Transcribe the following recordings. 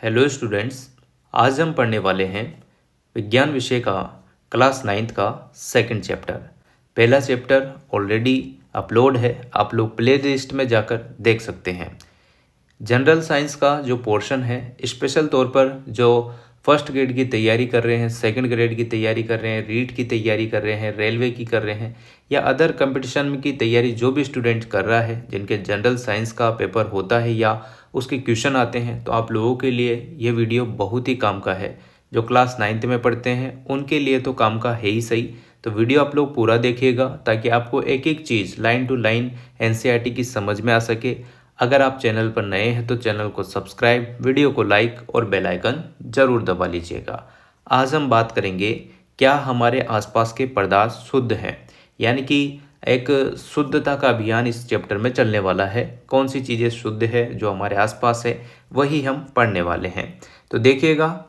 Hello students. आज हम पढ़ने वाले हैं विज्ञान विषय का क्लास 9th का सेकंड चैप्टर। पहला चैप्टर ऑलरेडी अपलोड है, आप लोग प्ले लिस्ट में जाकर देख सकते हैं। जनरल साइंस का जो पोर्शन है, स्पेशल तौर पर जो फर्स्ट ग्रेड की तैयारी कर रहे हैं, सेकंड ग्रेड की तैयारी कर रहे हैं, रीट की तैयारी कर रहे हैं, रेलवे की कर रहे हैं या अदर कंपटीशन की तैयारी जो भी स्टूडेंट कर रहा है, जिनके जनरल साइंस का पेपर होता है या उसके क्वेश्चन आते हैं, तो आप लोगों के लिए ये वीडियो बहुत ही काम का है। जो क्लास 9th में पढ़ते हैं उनके लिए तो काम का है ही सही। तो वीडियो आप लोग पूरा देखिएगा ताकि आपको एक एक चीज़ लाइन टू लाइन एनसीईआरटी की समझ में आ सके। अगर आप चैनल पर नए हैं तो चैनल को सब्सक्राइब, वीडियो को लाइक और बेल आइकन ज़रूर दबा लीजिएगा। आज हम बात करेंगे क्या हमारे आसपास के पदार्थ शुद्ध हैं, यानी कि एक शुद्धता का अभियान इस चैप्टर में चलने वाला है। कौन सी चीज़ें शुद्ध है जो हमारे आसपास है वही हम पढ़ने वाले हैं। तो देखिएगा,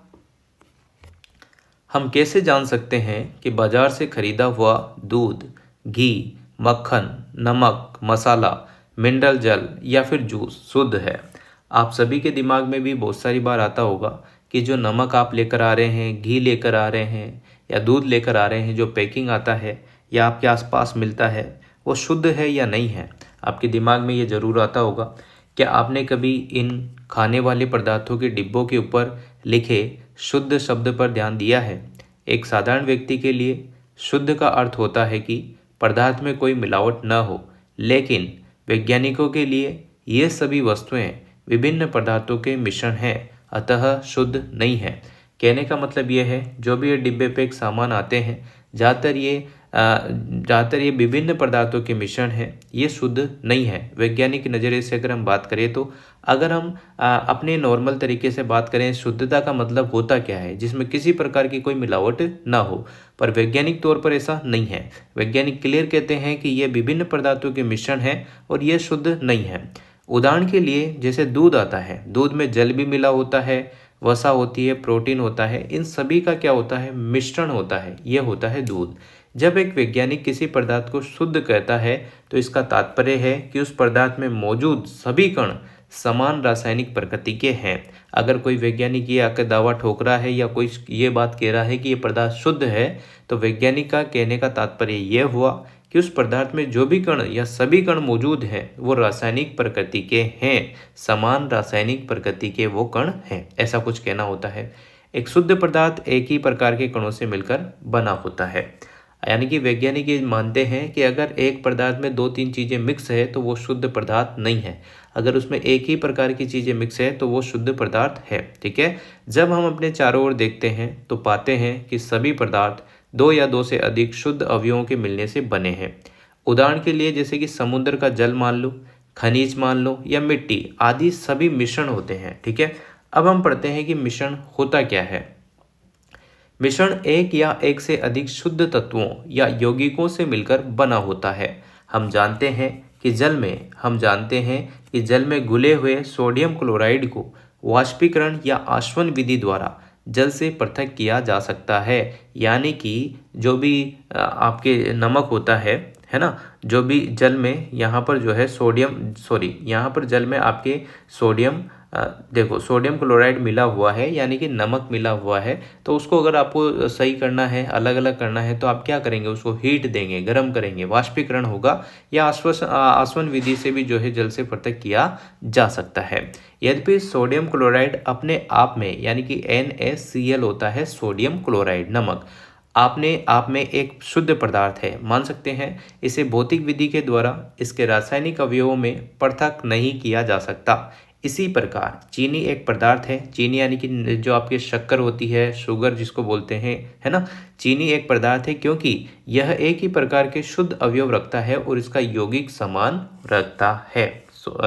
हम कैसे जान सकते हैं कि बाजार से खरीदा हुआ दूध, घी, मक्खन, नमक, मसाला, मिनरल जल या फिर जूस शुद्ध है। आप सभी के दिमाग में भी बहुत सारी बार आता होगा कि जो नमक आप लेकर आ रहे हैं, घी लेकर आ रहे हैं या दूध लेकर आ रहे हैं, जो पैकिंग आता है या आपके आसपास मिलता है, वो शुद्ध है या नहीं है। आपके दिमाग में ये ज़रूर आता होगा। क्या आपने कभी इन खाने वाले पदार्थों के डिब्बों के ऊपर लिखे शुद्ध शब्द पर ध्यान दिया है? एक साधारण व्यक्ति के लिए शुद्ध का अर्थ होता है कि पदार्थ में कोई मिलावट न हो, लेकिन वैज्ञानिकों के लिए ये सभी वस्तुएं विभिन्न पदार्थों के मिश्रण हैं, अतः शुद्ध नहीं है। कहने का मतलब ये है, जो भी ये डिब्बे पे एक सामान आते हैं, ज़्यादातर ये विभिन्न पदार्थों के मिश्रण है, ये शुद्ध नहीं है। वैज्ञानिक नज़रिए से अगर हम बात करें तो अगर हम अपने नॉर्मल तरीके से बात करें, शुद्धता का मतलब होता क्या है, जिसमें किसी प्रकार की कोई मिलावट ना हो। पर वैज्ञानिक तौर पर ऐसा नहीं है। वैज्ञानिक क्लियर कहते हैं कि ये विभिन्न पदार्थों के मिश्रण है और ये शुद्ध नहीं है। उदाहरण के लिए जैसे दूध आता है, दूध में जल भी मिला होता है, वसा होती है, प्रोटीन होता है, इन सभी का क्या होता है, मिश्रण होता है, ये होता है दूध। जब एक वैज्ञानिक किसी पदार्थ को शुद्ध कहता है तो इसका तात्पर्य है कि उस पदार्थ में मौजूद सभी कण समान रासायनिक प्रकृति के हैं। अगर कोई वैज्ञानिक ये आकर दावा ठोक रहा है या कोई ये बात कह रहा है कि ये पदार्थ शुद्ध है, तो वैज्ञानिक का कहने का तात्पर्य यह हुआ कि उस पदार्थ में जो भी कण या सभी कण मौजूद हैं वो रासायनिक प्रकृति के हैं, समान रासायनिक प्रकृति के वो कण हैं, ऐसा कुछ कहना होता है। एक शुद्ध पदार्थ एक ही प्रकार के कणों से मिलकर बना होता है। यानी कि वैज्ञानिक ये मानते हैं कि अगर एक पदार्थ में 2-3 चीज़ें मिक्स है तो वो शुद्ध पदार्थ नहीं है। अगर उसमें एक ही प्रकार की चीज़ें मिक्स है तो वो शुद्ध पदार्थ है। ठीक है। जब हम अपने चारों ओर देखते हैं तो पाते हैं कि सभी पदार्थ 2 या 2 से अधिक शुद्ध अवयवों के मिलने से बने हैं। उदाहरण के लिए जैसे कि समुद्र का जल मान लो, खनिज मान लो या मिट्टी आदि सभी मिश्रण होते हैं। ठीक है। अब हम पढ़ते हैं कि मिश्रण होता क्या है। मिश्रण एक या एक से अधिक शुद्ध तत्वों या यौगिकों से मिलकर बना होता है। हम जानते हैं कि जल में घुले हुए सोडियम क्लोराइड को वाष्पीकरण या आसवन विधि द्वारा जल से पृथक किया जा सकता है। यानी कि जो भी आपके नमक होता है ना, जो भी जल में यहाँ पर जो है यहाँ पर जल में आपके सोडियम क्लोराइड मिला हुआ है, यानी कि नमक मिला हुआ है। तो उसको अगर आपको सही करना है, अलग अलग करना है, तो आप क्या करेंगे, उसको हीट देंगे, गर्म करेंगे, वाष्पीकरण होगा या आसवन विधि से भी जो है जल से पृथक किया जा सकता है। यद्यपि सोडियम क्लोराइड अपने आप में, यानी कि NaCl होता है सोडियम क्लोराइड, नमक अपने आप में एक शुद्ध पदार्थ है, मान सकते हैं। इसे भौतिक विधि के द्वारा इसके रासायनिक अवयवों में पृथक नहीं किया जा सकता। इसी प्रकार चीनी एक पदार्थ है। चीनी यानी कि जो आपके शक्कर होती है, शुगर जिसको बोलते हैं, है ना, चीनी एक पदार्थ है क्योंकि यह एक ही प्रकार के शुद्ध अवयव रखता है और इसका यौगिक समान रहता है।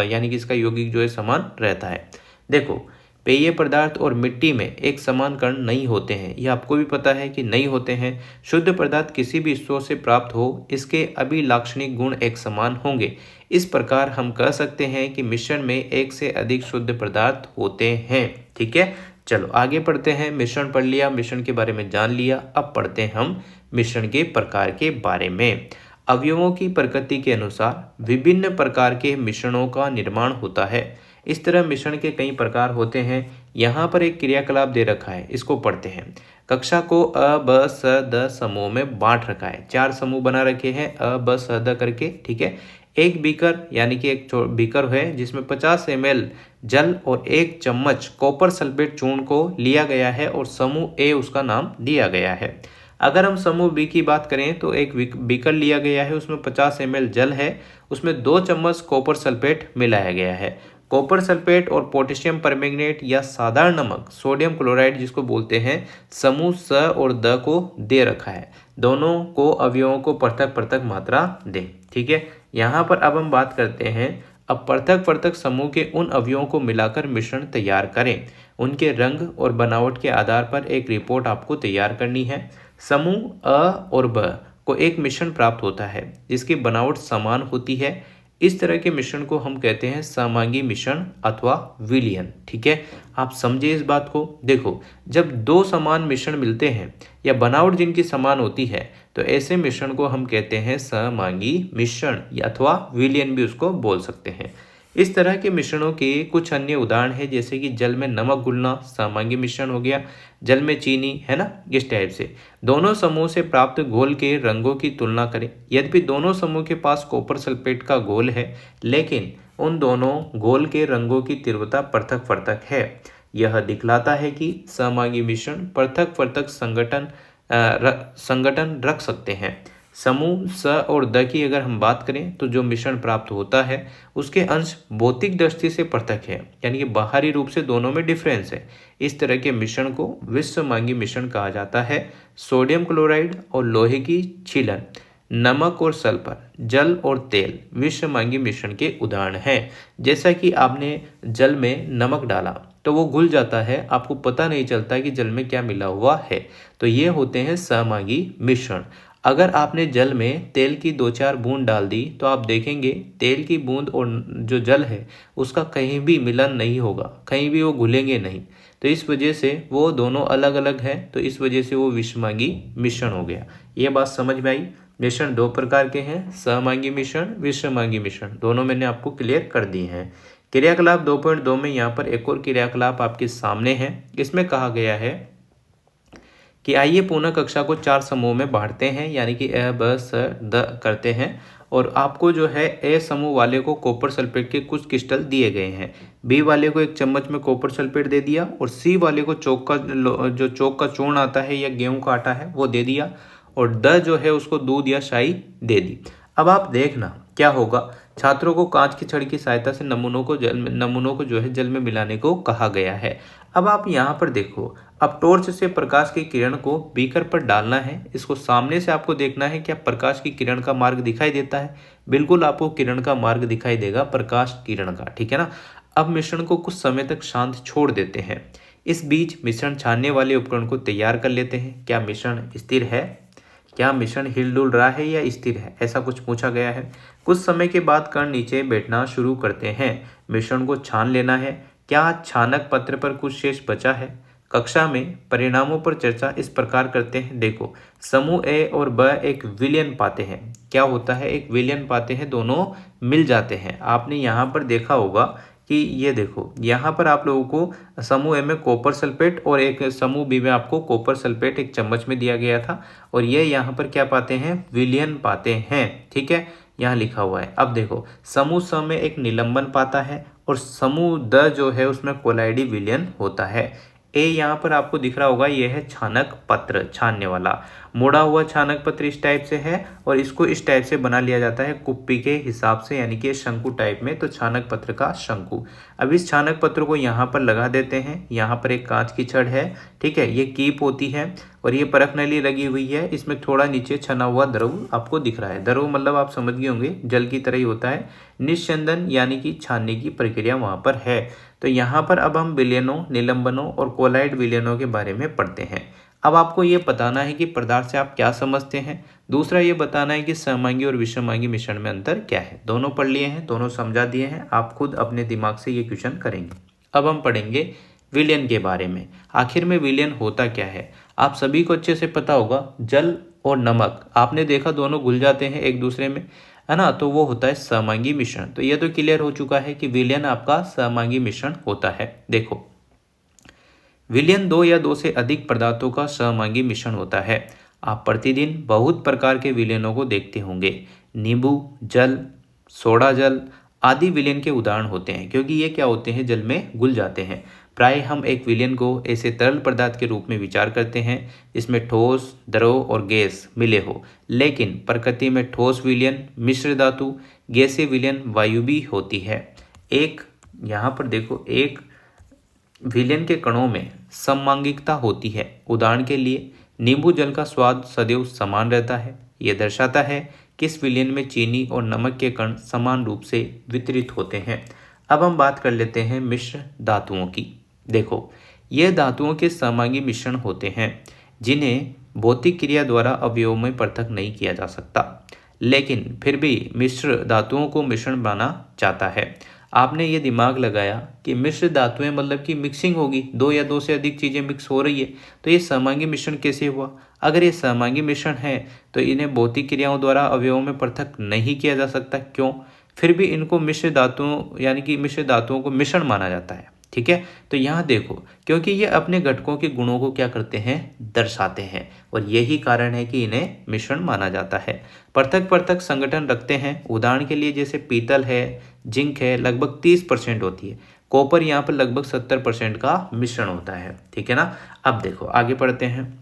यानी कि इसका यौगिक जो है समान रहता है। देखो, पेय पदार्थ और मिट्टी में एक समान कण नहीं होते हैं, यह आपको भी पता है कि नहीं होते हैं। शुद्ध पदार्थ किसी भी स्रोत से प्राप्त हो, इसके अभिलाक्षणिक गुण एक समान होंगे। इस प्रकार हम कह सकते हैं कि मिश्रण में एक से अधिक शुद्ध पदार्थ होते हैं। ठीक है, चलो आगे पढ़ते हैं। मिश्रण पढ़ लिया, मिश्रण के बारे में जान लिया। अब पढ़ते हैं हम मिश्रण के प्रकार के बारे में। अवयवों की प्रकृति के अनुसार विभिन्न प्रकार के मिश्रणों का निर्माण होता है। इस तरह मिश्रण के कई प्रकार होते हैं। यहाँ पर एक क्रियाकलाप दे रखा है, इसको पढ़ते हैं। कक्षा को अ ब स द समूह में बांट रखा है, 4 समूह बना रखे हैं अ ब स द करके, ठीक है। एक बीकर यानी कि एक बीकर है जिसमें 50 ml जल और 1 चम्मच कॉपर सल्फेट चूर्ण को लिया गया है और समूह ए उसका नाम दिया गया है। अगर हम समूह बी की बात करें तो एक बीकर लिया गया है, उसमें 50 ml जल है, उसमें 2 चम्मच कॉपर सल्फेट मिलाया गया है। कॉपर सल्फेट और पोटेशियम परमैंगनेट या साधारण नमक सोडियम क्लोराइड जिसको बोलते हैं समूह स और द को दे रखा है। दोनों को अवयवों को पृथक पृथक मात्रा दे, ठीक है। यहाँ पर अब हम बात करते हैं, अब पृथक पृथक समूह के उन अवयवों को मिलाकर मिश्रण तैयार करें। उनके रंग और बनावट के आधार पर एक रिपोर्ट आपको तैयार करनी है। समूह अ और ब को एक मिश्रण प्राप्त होता है जिसकी बनावट समान होती है। इस तरह के मिश्रण को हम कहते हैं सहमांगी मिश्रण अथवा विलयन, ठीक है। आप समझे इस बात को। देखो, जब दो समान मिश्रण मिलते हैं या बनावट जिनकी समान होती है तो ऐसे मिश्रण को हम कहते हैं सहमांगी मिश्रण अथवा विलयन भी उसको बोल सकते हैं। इस तरह के मिश्रणों के कुछ अन्य उदाहरण है, जैसे कि जल में नमक घुलना सहमांगी मिश्रण हो गया, जल में चीनी, है ना, इस टाइप से। दोनों समूह से प्राप्त घोल के रंगों की तुलना करें। यद्यपि दोनों समूह के पास कॉपर सल्फेट का घोल है, लेकिन उन दोनों घोल के रंगों की तीव्रता पृथक पृथक है। यह दिखलाता है कि सहमांगी मिश्रण पृथक पृथक संगठन रख सकते हैं। समूह स और द की अगर हम बात करें तो जो मिश्रण प्राप्त होता है उसके अंश भौतिक दृष्टि से पृथक है, यानी कि बाहरी रूप से दोनों में डिफरेंस है। इस तरह के मिश्रण को विषमांगी मिश्रण कहा जाता है। सोडियम क्लोराइड और लोहे की छीलन, नमक और सल्फर, जल और तेल विषमांगी मिश्रण के उदाहरण हैं। जैसा कि आपने जल में नमक डाला तो वो घुल जाता है, आपको पता नहीं चलता कि जल में क्या मिला हुआ है, तो ये होते हैं सहमांगी मिश्रण। अगर आपने जल में तेल की 2-4 बूंद डाल दी तो आप देखेंगे तेल की बूंद और जो जल है उसका कहीं भी मिलन नहीं होगा, कहीं भी वो घुलेंगे नहीं। तो इस वजह से वो दोनों अलग अलग हैं, तो इस वजह से वो विषमांगी मिश्रण हो गया। ये बात समझ में आई। मिश्रण दो प्रकार के हैं, सहमांगी मिश्रण, विषमांगी मिश्रण, दोनों मैंने आपको क्लियर कर दिए हैं। क्रियाकलाप 2.2 में यहाँ पर एक और क्रियाकलाप आपके सामने है। इसमें कहा गया है कि आइए पुनः कक्षा को 4 समूह में बांटते हैं, यानी कि अ ब स द करते हैं। और आपको जो है ए समूह वाले को कॉपर सल्फेट के कुछ क्रिस्टल दिए गए हैं, बी वाले को 1 चम्मच में कॉपर सल्फेट दे दिया और सी वाले को चौक का चूर्ण आता है या गेहूं का आटा है वो दे दिया, और द जो है उसको दूध या शाई दे दी। अब आप देखना क्या होगा। छात्रों को कांच की छड़ की सहायता से नमूनों को जो है जल में मिलाने को कहा गया है। अब आप यहाँ पर देखो, अब टॉर्च से प्रकाश की किरण को बीकर पर डालना है। इसको सामने से आपको देखना है, क्या प्रकाश की किरण का मार्ग दिखाई देता है? बिल्कुल आपको किरण का मार्ग दिखाई देगा, प्रकाश किरण का, ठीक है ना। अब मिश्रण को कुछ समय तक शांत छोड़ देते हैं। इस बीच मिश्रण छानने वाले उपकरण को तैयार कर लेते हैं। क्या मिश्रण स्थिर है? क्या मिश्रण हिल डुल रहा है या स्थिर है, ऐसा कुछ पूछा गया है। कुछ समय के बाद कण नीचे बैठना शुरू करते हैं। मिश्रण को छान लेना है। क्या छानक पत्र पर कुछ शेष बचा है? कक्षा में परिणामों पर चर्चा इस प्रकार करते हैं। देखो, समूह ए और ब एक विलयन पाते हैं। क्या होता है? एक विलयन पाते हैं, दोनों मिल जाते हैं। आपने यहाँ पर देखा होगा कि ये देखो, यहाँ पर आप लोगों को समूह ए में कॉपर सल्फेट और एक समूह बी में आपको कॉपर सल्फेट 1 चम्मच में दिया गया था, और ये यहाँ पर क्या पाते हैं? विलयन पाते हैं, ठीक है, यहाँ लिखा हुआ है। अब देखो, समूह स में एक निलंबन पाता है और समूह द जो है उसमें कोलाइडी विलयन होता है। ए यहाँ पर आपको दिख रहा होगा, यह है छानक पत्र, छानने वाला मुड़ा हुआ छानक पत्र इस टाइप से है, और इसको इस टाइप से बना लिया जाता है कुप्पी के हिसाब से, यानी कि शंकु टाइप में, तो छानक पत्र का शंकु। अब इस छानक पत्र को यहाँ पर लगा देते हैं। यहाँ पर एक कांच की छड़ है, ठीक है, ये कीप होती है और ये परख नली लगी हुई है। इसमें थोड़ा नीचे छना हुआ द्रव आपको दिख रहा है। द्रव मतलब आप समझ गए होंगे, जल की तरह ही होता है। निस्यंदन यानी कि छानने की प्रक्रिया वहाँ पर है। तो यहाँ पर अब हम विलयनों, निलंबनों और कोलाइड विलयनों के बारे में पढ़ते हैं। अब आपको ये बताना है कि पदार्थ से आप क्या समझते हैं। दूसरा ये बताना है कि सहमांगी और विषमांगी मिश्रण में अंतर क्या है। दोनों पढ़ लिए हैं, दोनों समझा दिए हैं, आप खुद अपने दिमाग से ये क्वेश्चन करेंगे। अब हम पढ़ेंगे विलयन के बारे में। आखिर में विलयन होता क्या है? आप सभी को अच्छे से पता होगा, जल और नमक आपने देखा दोनों घुल जाते हैं एक दूसरे में, है ना, तो वो होता है सहमांगी मिश्रण। तो ये तो क्लियर हो चुका है कि विलयन आपका सहमांगी मिश्रण होता है। देखो, विलयन दो या दो से अधिक पदार्थों का सहमांगी मिश्रण होता है। आप प्रतिदिन बहुत प्रकार के विलयनों को देखते होंगे। नींबू जल, सोडा जल आदि विलयन के उदाहरण होते हैं, क्योंकि ये क्या होते हैं, जल में घुल जाते हैं। प्राय हम एक विलयन को ऐसे तरल पदार्थ के रूप में विचार करते हैं जिसमें ठोस, द्रव और गैस मिले हो, लेकिन प्रकृति में ठोस विलयन, मिश्र धातु, गैसीय विलयन, वायु भी होती है। एक यहाँ पर देखो, एक विलयन के कणों में सममांगिकता होती है। उदाहरण के लिए नींबू जल का स्वाद सदैव समान रहता है। यह दर्शाता है कि इस विलयन में चीनी और नमक के कण समान रूप से वितरित होते हैं। अब हम बात कर लेते हैं मिश्र धातुओं की। देखो, ये धातुओं के सममांगी मिश्रण होते हैं जिन्हें भौतिक क्रिया द्वारा अवयवों में पृथक नहीं किया जा सकता, लेकिन फिर भी मिश्र धातुओं को मिश्रण बनाना चाहता है। आपने ये दिमाग लगाया कि मिश्र धातुएं मतलब कि मिक्सिंग होगी, दो या दो से अधिक चीज़ें मिक्स हो रही है, तो ये सममांगी मिश्रण कैसे हुआ? अगर ये सममांगी मिश्रण है तो इन्हें भौतिक क्रियाओं द्वारा अवयवों में पृथक नहीं किया जा सकता। क्यों? फिर भी इनको मिश्र धातुओं यानी कि मिश्र धातुओं को मिश्रण माना जाता है। ठीक है, तो यहाँ देखो, क्योंकि ये अपने घटकों के गुणों को क्या करते हैं, दर्शाते हैं, और यही कारण है कि इन्हें मिश्रण माना जाता है। पृथक पृथक संगठन रखते हैं। उदाहरण के लिए जैसे पीतल है, जिंक है, लगभग 30% होती है। कॉपर यहाँ पर लगभग 70% का मिश्रण होता है। ठीक है ना। अब देखो आगे पढ़ते हैं।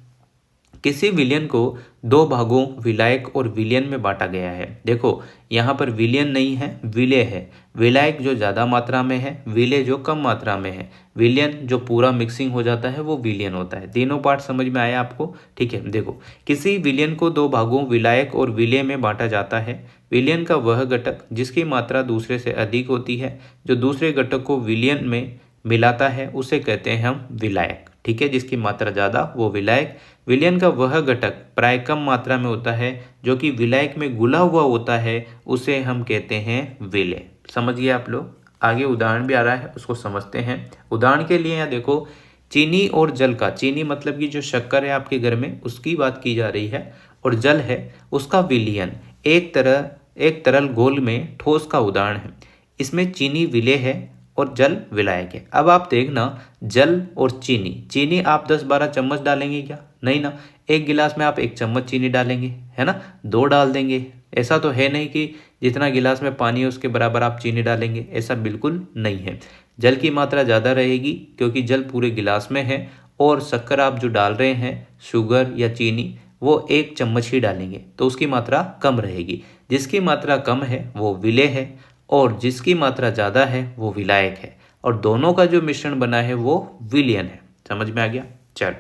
किसी विलयन को दो भागों विलायक और विलयन में बांटा गया है। देखो, यहाँ पर विलयन नहीं है, विलय है। विलायक जो ज़्यादा मात्रा में है, विलय जो कम मात्रा में है। विलयन जो पूरा मिक्सिंग हो जाता है वो विलयन होता है। तीनों पार्ट समझ में आया आपको? ठीक है, देखो, किसी विलयन को दो भागों विलायक और विलय में बांटा जाता है। विलयन का वह घटक जिसकी मात्रा दूसरे से अधिक होती है, जो दूसरे घटक को विलयन में मिलाता है, उसे कहते हैं हम विलायक। ठीक है, जिसकी मात्रा ज़्यादा वो विलायक। विलयन का वह घटक प्राय कम मात्रा में होता है, जो कि विलायक में घुला हुआ होता है, उसे हम कहते हैं विलय। समझ गए आप लोग? आगे उदाहरण भी आ रहा है, उसको समझते हैं। उदाहरण के लिए यहाँ देखो, चीनी और जल का, चीनी मतलब कि जो शक्कर है आपके घर में उसकी बात की जा रही है, और जल है उसका विलयन एक तरल घोल में ठोस का उदाहरण है। इसमें चीनी विलय है और जल विलायक है। अब आप देखना, जल और चीनी आप 10-12 चम्मच डालेंगे क्या? नहीं ना। एक गिलास में आप 1 चम्मच चीनी डालेंगे, है ना, 2 डाल देंगे। ऐसा तो है नहीं कि जितना गिलास में पानी है उसके बराबर आप चीनी डालेंगे, ऐसा बिल्कुल नहीं है। जल की मात्रा ज़्यादा रहेगी क्योंकि जल पूरे गिलास में है, और शक्कर आप जो डाल रहे हैं, शुगर या चीनी, वो 1 चम्मच ही डालेंगे, तो उसकी मात्रा कम रहेगी। जिसकी मात्रा कम है वो विलय है, और जिसकी मात्रा ज़्यादा है वो विलायक है, और दोनों का जो मिश्रण बना है वो विलयन है। समझ में आ गया? चलो,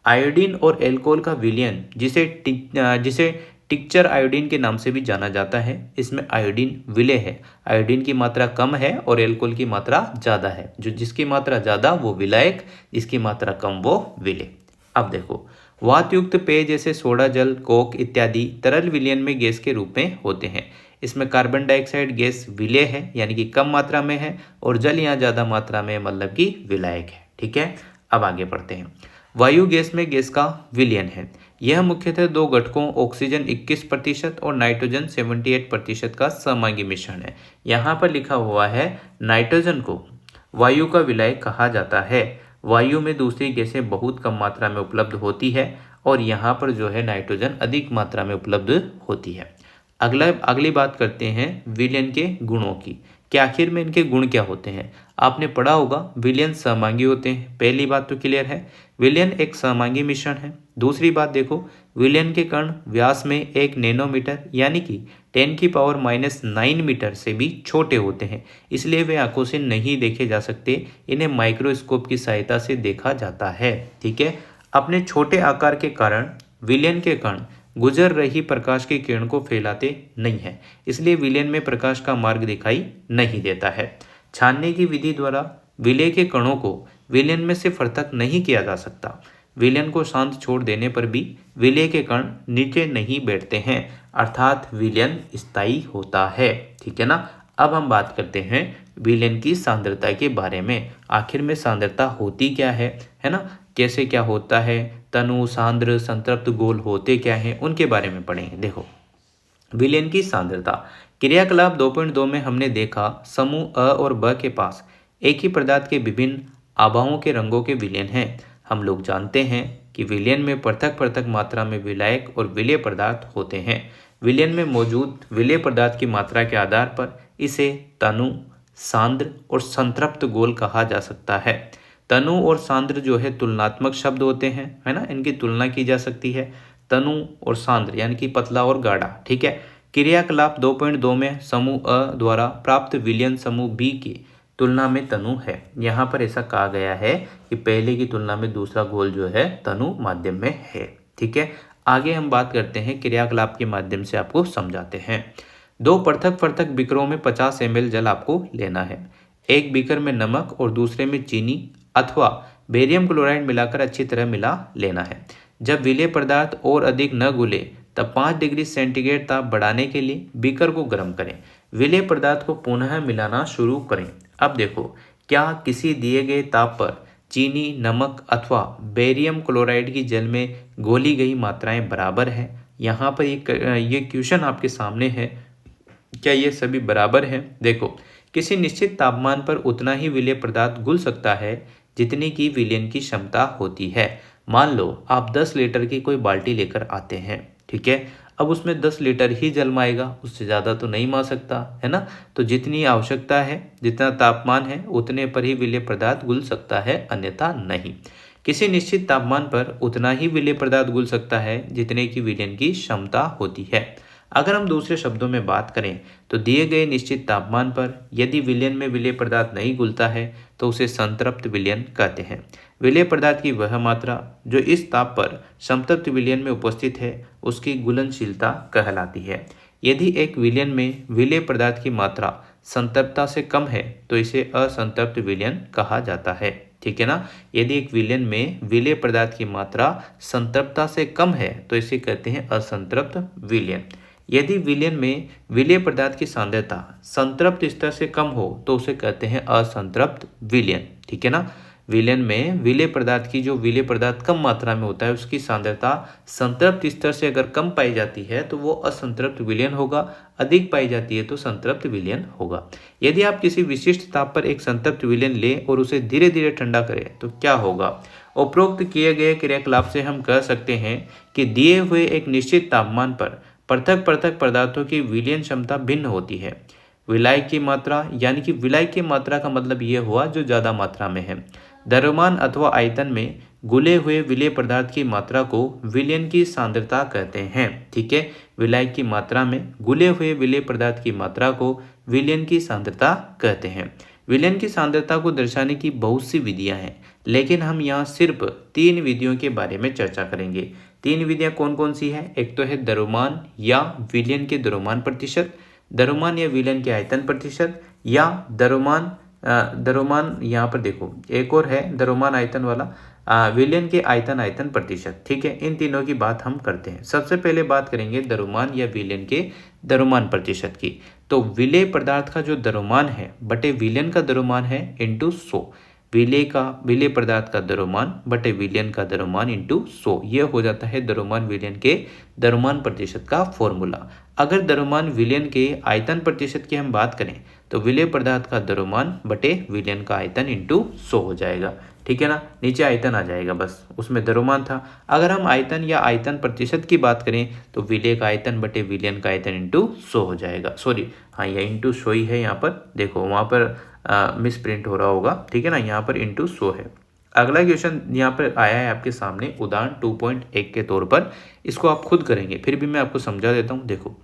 आयोडीन और एल्कोहल का विलयन, जिसे टिक्चर आयोडीन के नाम से भी जाना जाता है, इसमें आयोडीन विलय है। आयोडीन की मात्रा कम है और एल्कोहल की मात्रा ज़्यादा है। जिसकी मात्रा ज़्यादा वो विलायक, जिसकी मात्रा कम वो विलय। अब देखो, वातयुक्त पेय जैसे सोडा जल, कोक इत्यादि तरल विलयन में गैस के रूप में होते हैं। इसमें कार्बन डाइऑक्साइड गैस विलय है, यानी कि कम मात्रा में है, और जल यहाँ ज़्यादा मात्रा में मतलब कि विलायक है। ठीक है, अब आगे बढ़ते हैं। वायु गैस में गैस का विलयन है। यह मुख्यतः दो घटकों ऑक्सीजन 21% और नाइट्रोजन 78% का सममांगी मिश्रण है। यहाँ पर लिखा हुआ है नाइट्रोजन को वायु का विलायक कहा जाता है। वायु में दूसरी गैसें बहुत कम मात्रा में उपलब्ध होती है, और यहाँ पर जो है नाइट्रोजन अधिक मात्रा में उपलब्ध होती है। अगली बात करते हैं विलयन के गुणों की, कि आखिर में इनके गुण क्या होते हैं। आपने पढ़ा होगा विलयन सममांगी होते हैं। पहली बात तो क्लियर है, विलयन एक सममांगी मिश्रण है। दूसरी बात देखो, विलयन के कण व्यास में 1 नैनोमीटर यानी कि 10⁻⁹ मीटर से भी छोटे होते हैं, इसलिए वे आंखों से नहीं देखे जा सकते। इन्हें माइक्रोस्कोप की सहायता से देखा जाता है। ठीक है, अपने छोटे आकार के कारण विलयन के कण गुजर रही प्रकाश की किरण को फैलाते नहीं है, इसलिए विलयन में प्रकाश का मार्ग दिखाई नहीं देता है। छानने की विधि द्वारा विलय के कणों को विलयन में से पृथक नहीं किया जा सकता। विलयन को शांत छोड़ देने पर भी विलय के कण नीचे नहीं बैठते हैं, अर्थात विलयन स्थायी होता है। ठीक है ना। अब हम बात करते हैं विलयन की सांद्रता के बारे में। आखिर में सांद्रता होती क्या है ना, कैसे क्या होता है, तनु, सांद्र, संतृप्त गोल होते क्या हैं, उनके बारे में पढ़ेंगे। देखो, विलयन की सांद्रता क्रियाकलाप 2.2 में हमने देखा, समूह अ और ब के पास एक ही पदार्थ के विभिन्न आभाओं के रंगों के विलयन हैं। हम लोग जानते हैं कि विलयन में पृथक पृथक मात्रा में विलायक और विलेय पदार्थ होते हैं। विलयन में मौजूद विलेय पदार्थ की मात्रा के आधार पर इसे तनु, सांद्र और संतृप्त घोल कहा जा सकता है। तनु और सांद्र जो है तुलनात्मक शब्द होते हैं, है ना, इनकी तुलना की जा सकती है। तनु और सांद्र यानी कि पतला और गाढ़ा, ठीक है। क्रियाकलाप 2.2 में समूह अ द्वारा प्राप्त विलयन समूह बी की तुलना में तनु है। यहाँ पर ऐसा कहा गया है कि पहले की तुलना में दूसरा घोल जो है तनु माध्यम में है, ठीक है। आगे हम बात करते हैं, क्रियाकलाप के माध्यम से आपको समझाते हैं। दो पृथक पृथक बीकरों में 50 ml जल आपको लेना है। एक बीकर में नमक और दूसरे में चीनी अथवा बेरियम क्लोराइड मिलाकर अच्छी तरह मिला लेना है। जब विलेय पदार्थ और अधिक न घुले तब 5 डिग्री सेंटीग्रेड ताप बढ़ाने के लिए बीकर को गर्म करें। विलेय पदार्थ को पुनः मिलाना शुरू करें। अब देखो, क्या किसी दिए गए ताप पर चीनी, नमक अथवा बेरियम क्लोराइड की जल में घोली गई मात्राएं बराबर है? यहाँ पर ये क्वेश्चन आपके सामने है, क्या ये सभी बराबर हैं? देखो, किसी निश्चित तापमान पर उतना ही विलेय पदार्थ घुल सकता है जितनी की विलयन की क्षमता होती है। मान लो आप 10 लीटर की कोई बाल्टी लेकर आते हैं, ठीक है। अब उसमें 10 लीटर ही जल माएगा, उससे ज़्यादा तो नहीं मा सकता, है ना। तो जितनी आवश्यकता है, जितना तापमान है, उतने पर ही विलेय पदार्थ घुल सकता है, अन्यथा नहीं। किसी निश्चित तापमान पर उतना ही विलेय पदार्थ घुल सकता है जितने की विलयन की क्षमता होती है। अगर हम दूसरे शब्दों में बात करें तो दिए गए निश्चित तापमान पर यदि विलयन में विलेय पदार्थ नहीं घुलता है तो उसे संतृप्त विलयन कहते हैं। विलेय पदार्थ की वह मात्रा जो इस ताप पर संतृप्त विलयन में उपस्थित है उसकी घुलनशीलता कहलाती है। यदि एक विलयन में विलेय पदार्थ की मात्रा संतृप्तता से कम है तो इसे असंतृप्त विलयन कहा जाता है, ठीक है ना। यदि एक विलयन में विलेय पदार्थ की मात्रा संतृप्तता से कम है तो इसे कहते हैं असंतृप्त विलयन। यदि विलयन में विलेय पदार्थ की सांद्रता संतृप्त स्तर से कम हो तो उसे कहते हैं असंतृप्त विलयन, ठीक है ना। विलयन में विलेय पदार्थ की जो विलेय पदार्थ कम मात्रा में होता है उसकी सांद्रता संतृप्त स्तर से अगर कम पाई जाती है तो वो असंतृप्त विलयन होगा, अधिक पाई जाती है तो संतृप्त विलयन होगा। यदि आप किसी विशिष्ट ताप पर एक संतृप्त विलयन लें और उसे धीरे धीरे ठंडा करें तो क्या होगा? उपरोक्त किए गए क्रियाकलाप से हम कह सकते हैं कि दिए हुए एक निश्चित तापमान पर पृथक पृथक पदार्थों की विलयन क्षमता भिन्न होती है। विलायक की मात्रा, यानी कि विलायक की मात्रा का मतलब ये हुआ जो ज़्यादा मात्रा में है। द्रव्यमान अथवा आयतन में घुले हुए विलेय पदार्थ की मात्रा को विलयन की सांद्रता कहते हैं, ठीक है। विलायक की मात्रा में घुले हुए विलेय पदार्थ की मात्रा को विलयन की सांद्रता कहते हैं। विलयन की सांद्रता को दर्शाने की बहुत सी विधियां हैं, लेकिन हम यहाँ सिर्फ 3 विधियों के बारे में चर्चा करेंगे। 3 विधियां कौन कौन सी है? एक तो है द्रव्यमान या विलयन के द्रव्यमान प्रतिशत, द्रव्यमान या विलयन के आयतन प्रतिशत, या द्रव्यमान यहाँ पर देखो एक और है द्रव्यमान आयतन वाला, विलयन के आयतन प्रतिशत, ठीक है। इन तीनों की बात हम करते हैं। सबसे पहले बात करेंगे द्रव्यमान या विलयन के द्रव्यमान प्रतिशत की। तो विलेय पदार्थ का जो द्रव्यमान है बटे विलयन का द्रव्यमान है इंटू 100। विलेय पदार्थ का द्रव्यमान बटे विलयन का द्रव्यमान इंटू 100, यह हो जाता है द्रव्यमान विलयन के द्रव्यमान प्रतिशत का फॉर्मूला। अगर द्रव्यमान विलयन के आयतन प्रतिशत की हम बात करें तो विलेय पदार्थ का द्रव्यमान बटे विलयन का आयतन इंटू 100 हो जाएगा, ठीक है ना। नीचे आयतन आ जाएगा, बस उसमें द्रव्यमान था। अगर हम आयतन या आयतन प्रतिशत की बात करें तो विलेय का आयतन बटे विलयन का आयतन इंटू 100 हो जाएगा। सॉरी, हाँ, यह इंटू 100 ही है यहाँ पर, देखो वहाँ पर मिस प्रिंट हो रहा होगा, ठीक है ना। यहाँ पर इंटू 100 है। अगला क्वेश्चन यहाँ पर आया है आपके सामने उदाहरण 2.1 के तौर पर, इसको आप खुद करेंगे, फिर भी मैं आपको समझा देता हूँ। देखो,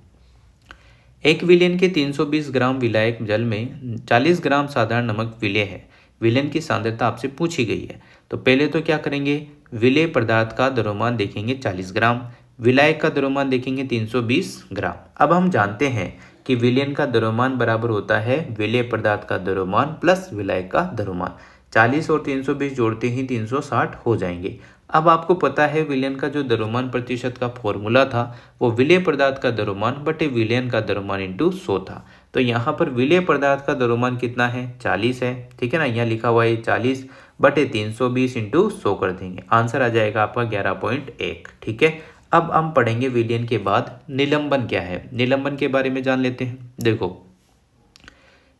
एक विलयन के 320 ग्राम विलायक जल में 40 ग्राम साधारण नमक विलेय है। विलयन की सांद्रता आपसे पूछी गई है। तो पहले तो क्या करेंगे, विलेय पदार्थ का द्रव्यमान देखेंगे 40 ग्राम, विलायक का द्रव्यमान देखेंगे 320 ग्राम। अब हम जानते हैं कि विलयन का द्रव्यमान बराबर होता है विलेय पदार्थ का द्रव्यमान प्लस विलायक का द्रव्यमान। 40 और 320 जोड़ते ही 360 हो जाएंगे। अब आपको पता है विलयन का जो द्रव्यमान प्रतिशत का फॉर्मूला था वो विलेय पदार्थ का द्रव्यमान बटे विलयन का द्रव्यमान इंटू 100 था। तो यहाँ पर विलेय पदार्थ का द्रव्यमान कितना है? 40 है, ठीक है ना। यहाँ लिखा हुआ है 40 बटे 320 इंटू 100 कर देंगे, आंसर आ जाएगा आपका 11.1, ठीक है। अब हम पढ़ेंगे विलयन के बाद निलंबन क्या है, निलंबन के बारे में जान लेते हैं। देखो,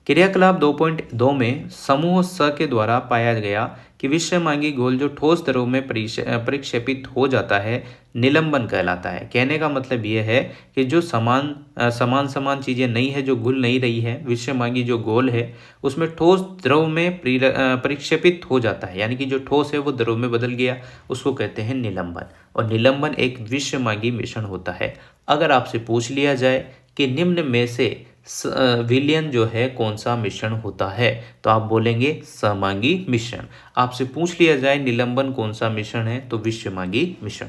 क्रियाकलाप 2.2 में समूह स के द्वारा पाया गया कि विषयमांगी घोल जो ठोस द्रव में परिक्षेपित हो जाता है निलंबन कहलाता है। कहने का मतलब यह है कि जो समान चीज़ें नहीं है, जो घुल नहीं रही है, विषयमांगी जो घोल है उसमें ठोस द्रव में परिक्षेपित हो जाता है, यानी कि जो ठोस है वो द्रव में बदल गया, उसको कहते हैं निलंबन। और निलंबन एक विषयमांगी मिश्रण होता है। अगर आपसे पूछ लिया जाए कि निम्न में से विलयन जो है कौन सा मिश्रण होता है, तो आप बोलेंगे समांगी मिश्रण। आपसे पूछ लिया जाए निलंबन कौन सा मिश्रण है, तो विषयमांगी मिश्रण।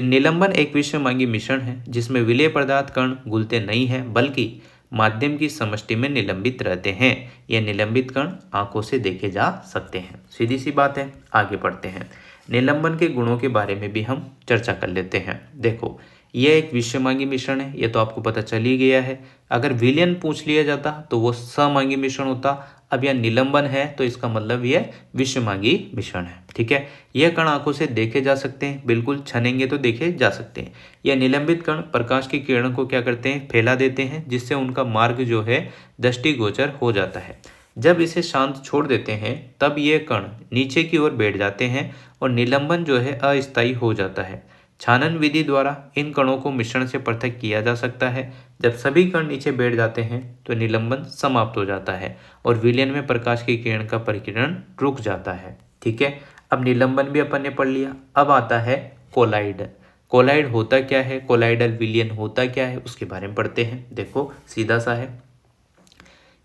निलंबन एक विषयमांगी मिश्रण है जिसमें विलेय पदार्थ कण घुलते नहीं हैं बल्कि माध्यम की समष्टि में निलंबित रहते हैं। यह निलंबित कण आंखों से देखे जा सकते हैं। सीधी सी बात है, आगे बढ़ते हैं। निलंबन के गुणों के बारे में भी हम चर्चा कर लेते हैं। देखो, यह एक विषयमांगी मिश्रण है, यह तो आपको पता चल ही गया है। अगर विलयन पूछ लिया जाता तो वो समांगी मिश्रण होता। अब यह निलंबन है तो इसका मतलब यह विषयमांगी मिश्रण है। ठीक है, यह कण आंखों से देखे जा सकते हैं, बिल्कुल छनेंगे तो देखे जा सकते हैं। यह निलंबित कण प्रकाश की किरणों को क्या करते हैं, फैला देते हैं, जिससे उनका मार्ग जो है दृष्टिगोचर हो जाता है। जब इसे शांत छोड़ देते हैं तब ये कण नीचे की ओर बैठ जाते हैं और निलंबन जो है अस्थायी हो जाता है। छानन विधि द्वारा इन कणों को मिश्रण से पृथक किया जा सकता है। जब सभी कण नीचे बैठ जाते हैं तो निलंबन समाप्त हो जाता है और विलयन में प्रकाश की किरण का परिकिरण रुक जाता है। ठीक है, अब निलंबन भी अपन ने पढ़ लिया। अब आता है कोलाइड। कोलाइड होता क्या है, कोलाइडल विलयन होता क्या है, उसके बारे में पढ़ते हैं। देखो, सीधा सा है।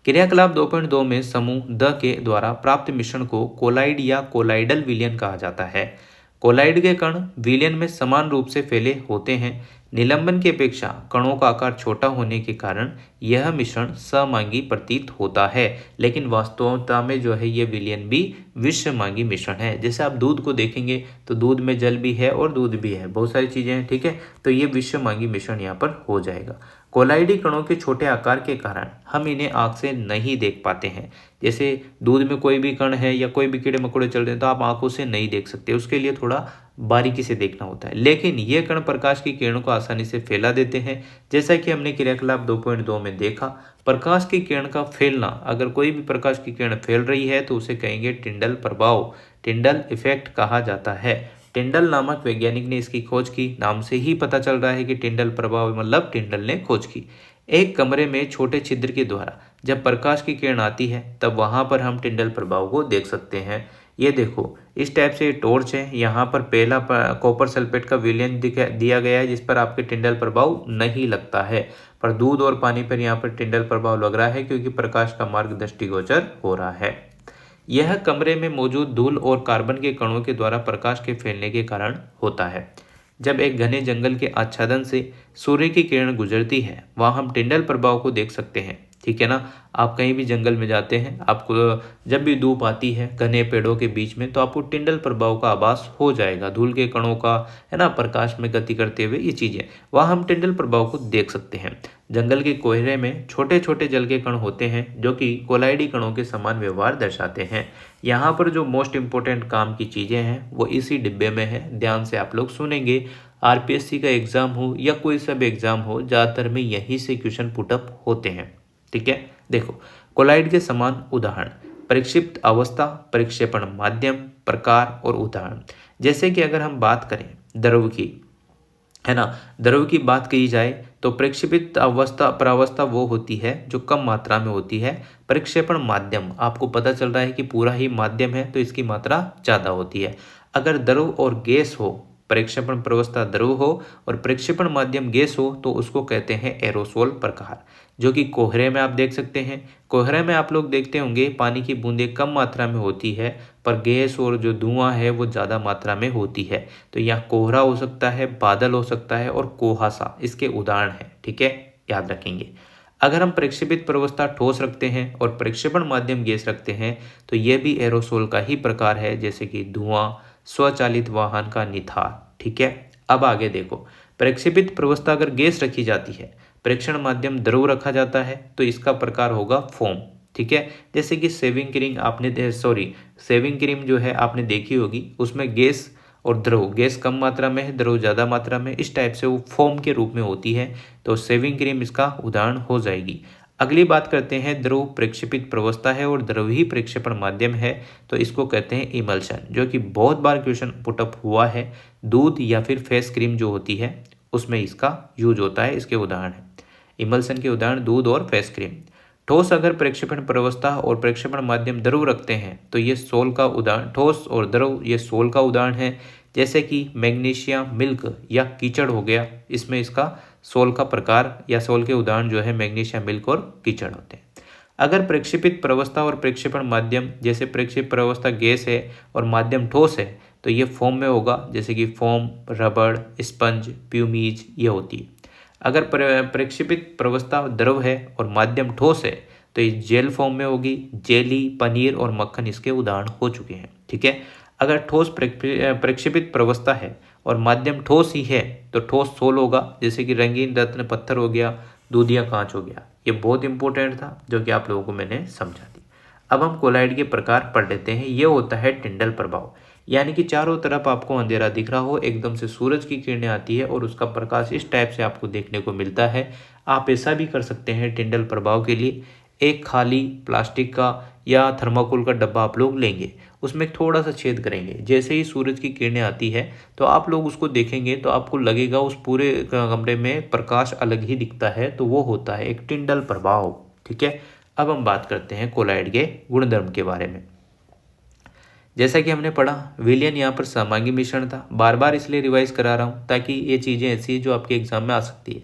क्रियाकलाप 2.2 में समूह द के द्वारा प्राप्त मिश्रण को कोलाइड या कोलाइडल विलयन कहा जाता है। कोलाइड के कण विलयन में समान रूप से फैले होते हैं। निलंबन की अपेक्षा कणों का आकार छोटा होने के कारण यह मिश्रण समांगी प्रतीत होता है, लेकिन वास्तवता में जो है यह विलयन भी विषमांगी मिश्रण है। जैसे आप दूध को देखेंगे तो दूध में जल भी है और दूध भी है, बहुत सारी चीजें हैं। ठीक है, तो ये विषमांगी मिश्रण यहाँ पर हो जाएगा। कोलाइडी कणों के छोटे आकार के कारण हम इन्हें आंख से नहीं देख पाते हैं। जैसे दूध में कोई भी कण है या कोई भी कीड़े मकोड़े चल रहे हैं तो आप आंखों से नहीं देख सकते, उसके लिए थोड़ा बारीकी से देखना होता है। लेकिन ये कण प्रकाश की किरणों को आसानी से फैला देते हैं, जैसा कि हमने क्रियाकलाप 2.2 में देखा। प्रकाश की किरण का फैलना, अगर कोई भी प्रकाश की किरण फैल रही है तो उसे कहेंगे टिंडल प्रभाव, टिंडल इफेक्ट कहा जाता है। टिंडल नामक वैज्ञानिक ने इसकी खोज की। नाम से ही पता चल रहा है कि टिंडल प्रभाव मतलब टिंडल ने खोज की। एक कमरे में छोटे छिद्र के द्वारा जब प्रकाश की किरण आती है तब वहां पर हम टिंडल प्रभाव को देख सकते हैं। ये देखो, इस टाइप से टॉर्च है। यहाँ पर पहला कॉपर सल्फेट का विलयन दिया गया है जिस पर आपके टिंडल प्रभाव नहीं लगता है, पर दूध और पानी पर यहाँ पर टिंडल प्रभाव लग रहा है क्योंकि प्रकाश का मार्ग दृष्टिगोचर हो रहा है। यह कमरे में मौजूद धूल और कार्बन के कणों के द्वारा प्रकाश के फैलने के कारण होता है। जब एक घने जंगल के आच्छादन से सूर्य की किरण गुजरती है वहां हम टिंडल प्रभाव को देख सकते हैं। ठीक है ना, आप कहीं भी जंगल में जाते हैं, आपको जब भी धूप आती है घने पेड़ों के बीच में तो आपको टिंडल प्रभाव का आभास हो जाएगा, धूल के कणों का, है ना, प्रकाश में गति करते हुए ये चीजें, वहां हम टिंडल प्रभाव को देख सकते हैं। जंगल के कोहरे में छोटे छोटे जल के कण होते हैं जो कि कोलाइडी कणों के समान व्यवहार दर्शाते हैं। यहाँ पर जो मोस्ट इंपोर्टेंट काम की चीजें हैं वो इसी डिब्बे में है, ध्यान से आप लोग सुनेंगे। आरपीएससी का एग्जाम हो या कोई सा भी एग्जाम हो, ज्यादातर में यहीं से क्वेश्चन पुटअप होते हैं। ठीक है, देखो, कोलाइड के समान उदाहरण, परिक्षिप्त अवस्था, परिक्षेपण माध्यम, प्रकार और उदाहरण। जैसे कि अगर हम बात करें द्रव की, है ना, द्रव की बात की जाए तो प्रक्षेपित अवस्था प्रावस्था वो होती है जो कम मात्रा में होती है। प्रक्षेपण माध्यम, आपको पता चल रहा है कि पूरा ही माध्यम है तो इसकी मात्रा ज़्यादा होती है। अगर द्रव और गैस हो, प्रक्षेपण प्रावस्था द्रव हो और प्रक्षेपण माध्यम गैस हो तो उसको कहते हैं एरोसोल प्रकार, जो कि कोहरे में आप देख सकते हैं। कोहरे में आप लोग देखते होंगे पानी की बूंदें कम मात्रा में होती है पर गैस और जो धुआं है वो ज़्यादा मात्रा में होती है। तो यहाँ कोहरा हो सकता है, बादल हो सकता है और कुहासा इसके उदाहरण है। ठीक है, याद रखेंगे। अगर हम प्रक्षेपित प्रावस्था ठोस रखते हैं और प्रक्षेपण माध्यम गैस रखते हैं तो यह भी एरोसोल का ही प्रकार है, जैसे कि धुआं, स्वचालित वाहन का निथार। ठीक है, अब आगे देखो, प्रक्षेपित प्रावस्था अगर गैस रखी जाती है, प्रेक्षण माध्यम द्रव रखा जाता है तो इसका प्रकार होगा फोम। ठीक है, जैसे कि सेविंग क्रीम जो है आपने देखी होगी, उसमें गैस और द्रव, गैस कम मात्रा में है, द्रव ज़्यादा मात्रा में, इस टाइप से वो फोम के रूप में होती है, तो सेविंग क्रीम इसका उदाहरण हो जाएगी। अगली बात करते हैं, द्रव प्रक्षेपित प्रवस्था है और द्रव ही प्रक्षेपण माध्यम है, तो इसको कहते हैं इमल्शन, जो कि बहुत बार क्वेश्चन पुटअप हुआ है। दूध या फिर फेस क्रीम जो होती है उसमें इसका यूज होता है। इसके उदाहरण है इमल्शन के उदाहरण दूध और फेस क्रीम। ठोस अगर प्रक्षेपण प्रवस्था और प्रक्षेपण माध्यम द्रव रखते हैं तो ये सोल का उदाहरण, ठोस और द्रव ये सोल का उदाहरण है, जैसे कि मैग्नीशियम मिल्क या कीचड़ हो गया। इसमें इसका सोल का प्रकार या सोल के उदाहरण जो है मैग्नीशियम मिल्क और कीचड़ होते हैं। अगर प्रक्षेपित प्रवस्था और प्रक्षेपण माध्यम, जैसे प्रक्षेपित प्रवस्था गैस है और माध्यम ठोस है, तो ये फॉर्म में होगा, जैसे कि फोम, रबड़, स्पंज, प्यूमीज ये होती है। अगर प्रक्षेपित प्रवस्था द्रव है और माध्यम ठोस है तो ये जेल फॉर्म में होगी। जेली, पनीर और मक्खन इसके उदाहरण हो चुके हैं। ठीक है। अगर ठोस प्रक्षेपित प्रवस्था है और माध्यम ठोस ही है तो ठोस सोल होगा, जैसे कि रंगीन रत्न पत्थर हो गया, दूधिया कांच हो गया। ये बहुत इंपॉर्टेंट था जो कि आप लोगों को मैंने समझा दी। अब हम कोलाइड के प्रकार पढ़ लेते हैं। ये होता है टिंडल प्रभाव, यानी कि चारों तरफ आपको अंधेरा दिख रहा हो, एकदम से सूरज की किरणें आती है और उसका प्रकाश इस टाइप से आपको देखने को मिलता है। आप ऐसा भी कर सकते हैं टिंडल प्रभाव के लिए, एक खाली प्लास्टिक का या थर्माकोल का डब्बा आप लोग लेंगे, उसमें थोड़ा सा छेद करेंगे, जैसे ही सूरज की किरणें आती है तो आप लोग उसको देखेंगे तो आपको लगेगा उस पूरे कमरे में प्रकाश अलग ही दिखता है, तो वो होता है एक टिंडल प्रभाव। ठीक है। अब हम बात करते हैं कोलाइड के गुणधर्म के बारे में। जैसा कि हमने पढ़ा, विलयन यहाँ पर समांगी मिश्रण था। बार बार इसलिए रिवाइज करा रहा हूँ ताकि ये चीज़ें ऐसी जो आपके एग्जाम में आ सकती है।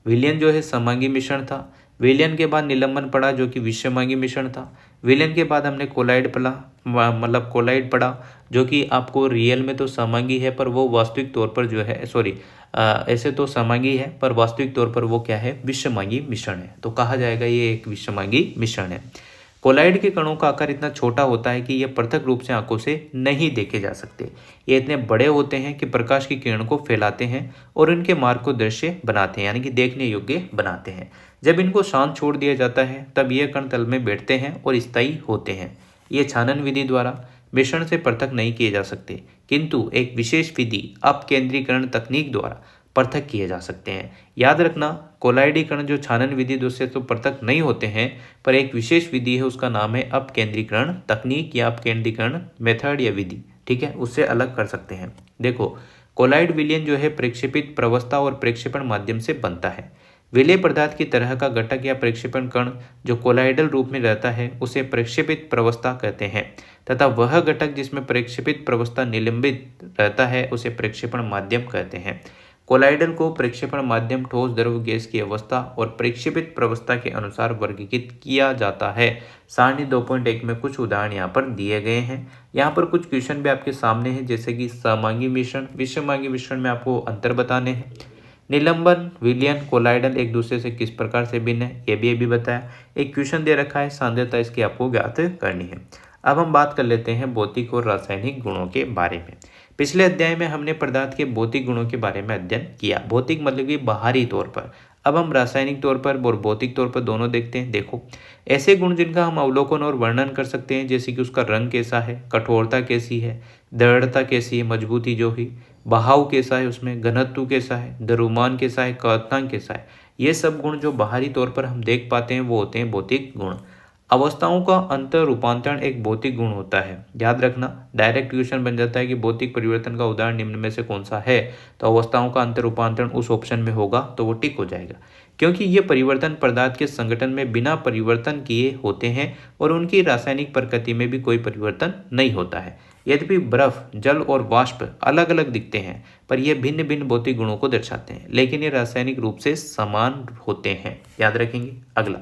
विलयन जो है समांगी मिश्रण था। विलयन के बाद निलंबन पढ़ा जो कि विषमांगी मिश्रण था। विलयन के बाद हमने कोलाइड पढ़ा, मतलब कोलाइड पढ़ा, जो कि आपको रियल में तो समांगी है पर वो वास्तविक तौर पर जो है ऐसे तो समांगी है पर वास्तविक तौर पर वो क्या है, विषमांगी मिश्रण है। तो कहा जाएगा ये एक विषमांगी मिश्रण है। कोलाइड के कणों का आकार इतना छोटा होता है कि ये पृथक रूप से आंखों से नहीं देखे जा सकते। ये इतने बड़े होते हैं कि प्रकाश की किरण को फैलाते हैं और इनके मार्ग को दृश्य बनाते हैं, यानी कि देखने योग्य बनाते हैं। जब इनको शांत छोड़ दिया जाता है तब ये कण तल में बैठते हैं और स्थायी होते हैं। ये छानन विधि द्वारा मिश्रण से पृथक नहीं किए जा सकते, किंतु एक विशेष विधि अपकेंद्रीकरण तकनीक द्वारा पृथक किए जा सकते हैं। याद रखना, कोलाइडी कण जो छानन विधि से तो पृथक नहीं होते हैं, पर एक विशेष विधि है, उसका नाम है अपकेंद्रीकरण तकनीक या अपकेंद्रीकरण मेथड या विधि। ठीक है, उससे अलग कर सकते हैं। देखो, कोलाइड विलयन जो है प्रक्षेपित प्रवस्था और प्रक्षेपण माध्यम से बनता है। विलेय पदार्थ की तरह का घटक या प्रक्षेपण कण जो कोलाइडल रूप में रहता है उसे प्रक्षेपित प्रवस्था कहते हैं, तथा वह घटक जिसमें प्रक्षेपित प्रवस्था निलंबित रहता है उसे प्रक्षेपण माध्यम कहते हैं। कोलाइडल को प्रक्षेपण माध्यम, ठोस, द्रव, गैस की अवस्था और प्रक्षेपित प्रवस्था के अनुसार वर्गीकृत किया जाता है। सारणी 2.1 में कुछ उदाहरण यहाँ पर दिए गए हैं। यहाँ पर कुछ क्वेश्चन भी आपके सामने हैं, जैसे कि समांगी मिश्रण, विषमांगी मिश्रण में आपको अंतर बताने हैं। निलंबन, विलयन, कोलाइडल एक दूसरे से किस प्रकार से भिन्न है, ये भी बताया। एक क्वेश्चन दे रखा है, सांद्रता इसकी आपको ज्ञात करनी है। अब हम बात कर लेते हैं भौतिक और रासायनिक गुणों के बारे में। पिछले अध्याय में हमने पदार्थ के भौतिक गुणों के बारे में अध्ययन किया। भौतिक मतलब कि बाहरी तौर पर। अब हम रासायनिक तौर पर और भौतिक तौर पर दोनों देखते हैं। देखो, ऐसे गुण जिनका हम अवलोकन और वर्णन कर सकते हैं, जैसे कि उसका रंग कैसा है, कठोरता कैसी है, दृढ़ता कैसी है, मजबूती जो ही, बहाव कैसा है, उसमें घनत्व कैसा है, द्रव्यमान कैसा है, क्वथनांक कैसा है, ये सब गुण जो बाहरी तौर पर हम देख पाते हैं वो होते हैं भौतिक गुण। अवस्थाओं का अंतर रूपांतरण एक भौतिक गुण होता है। याद रखना, डायरेक्ट क्वेश्चन बन जाता है कि भौतिक परिवर्तन का उदाहरण निम्न में से कौन सा है, तो अवस्थाओं का अंतर रूपांतरण उस ऑप्शन में होगा तो वो टिक हो जाएगा, क्योंकि ये परिवर्तन पदार्थ के संगठन में बिना परिवर्तन किए होते हैं और उनकी रासायनिक प्रकृति में भी कोई परिवर्तन नहीं होता है। यद्यपि बर्फ, जल और वाष्प अलग अलग दिखते हैं पर यह भिन्न भिन्न भौतिक गुणों को दर्शाते हैं, लेकिन ये रासायनिक रूप से समान होते हैं। याद रखेंगे। अगला,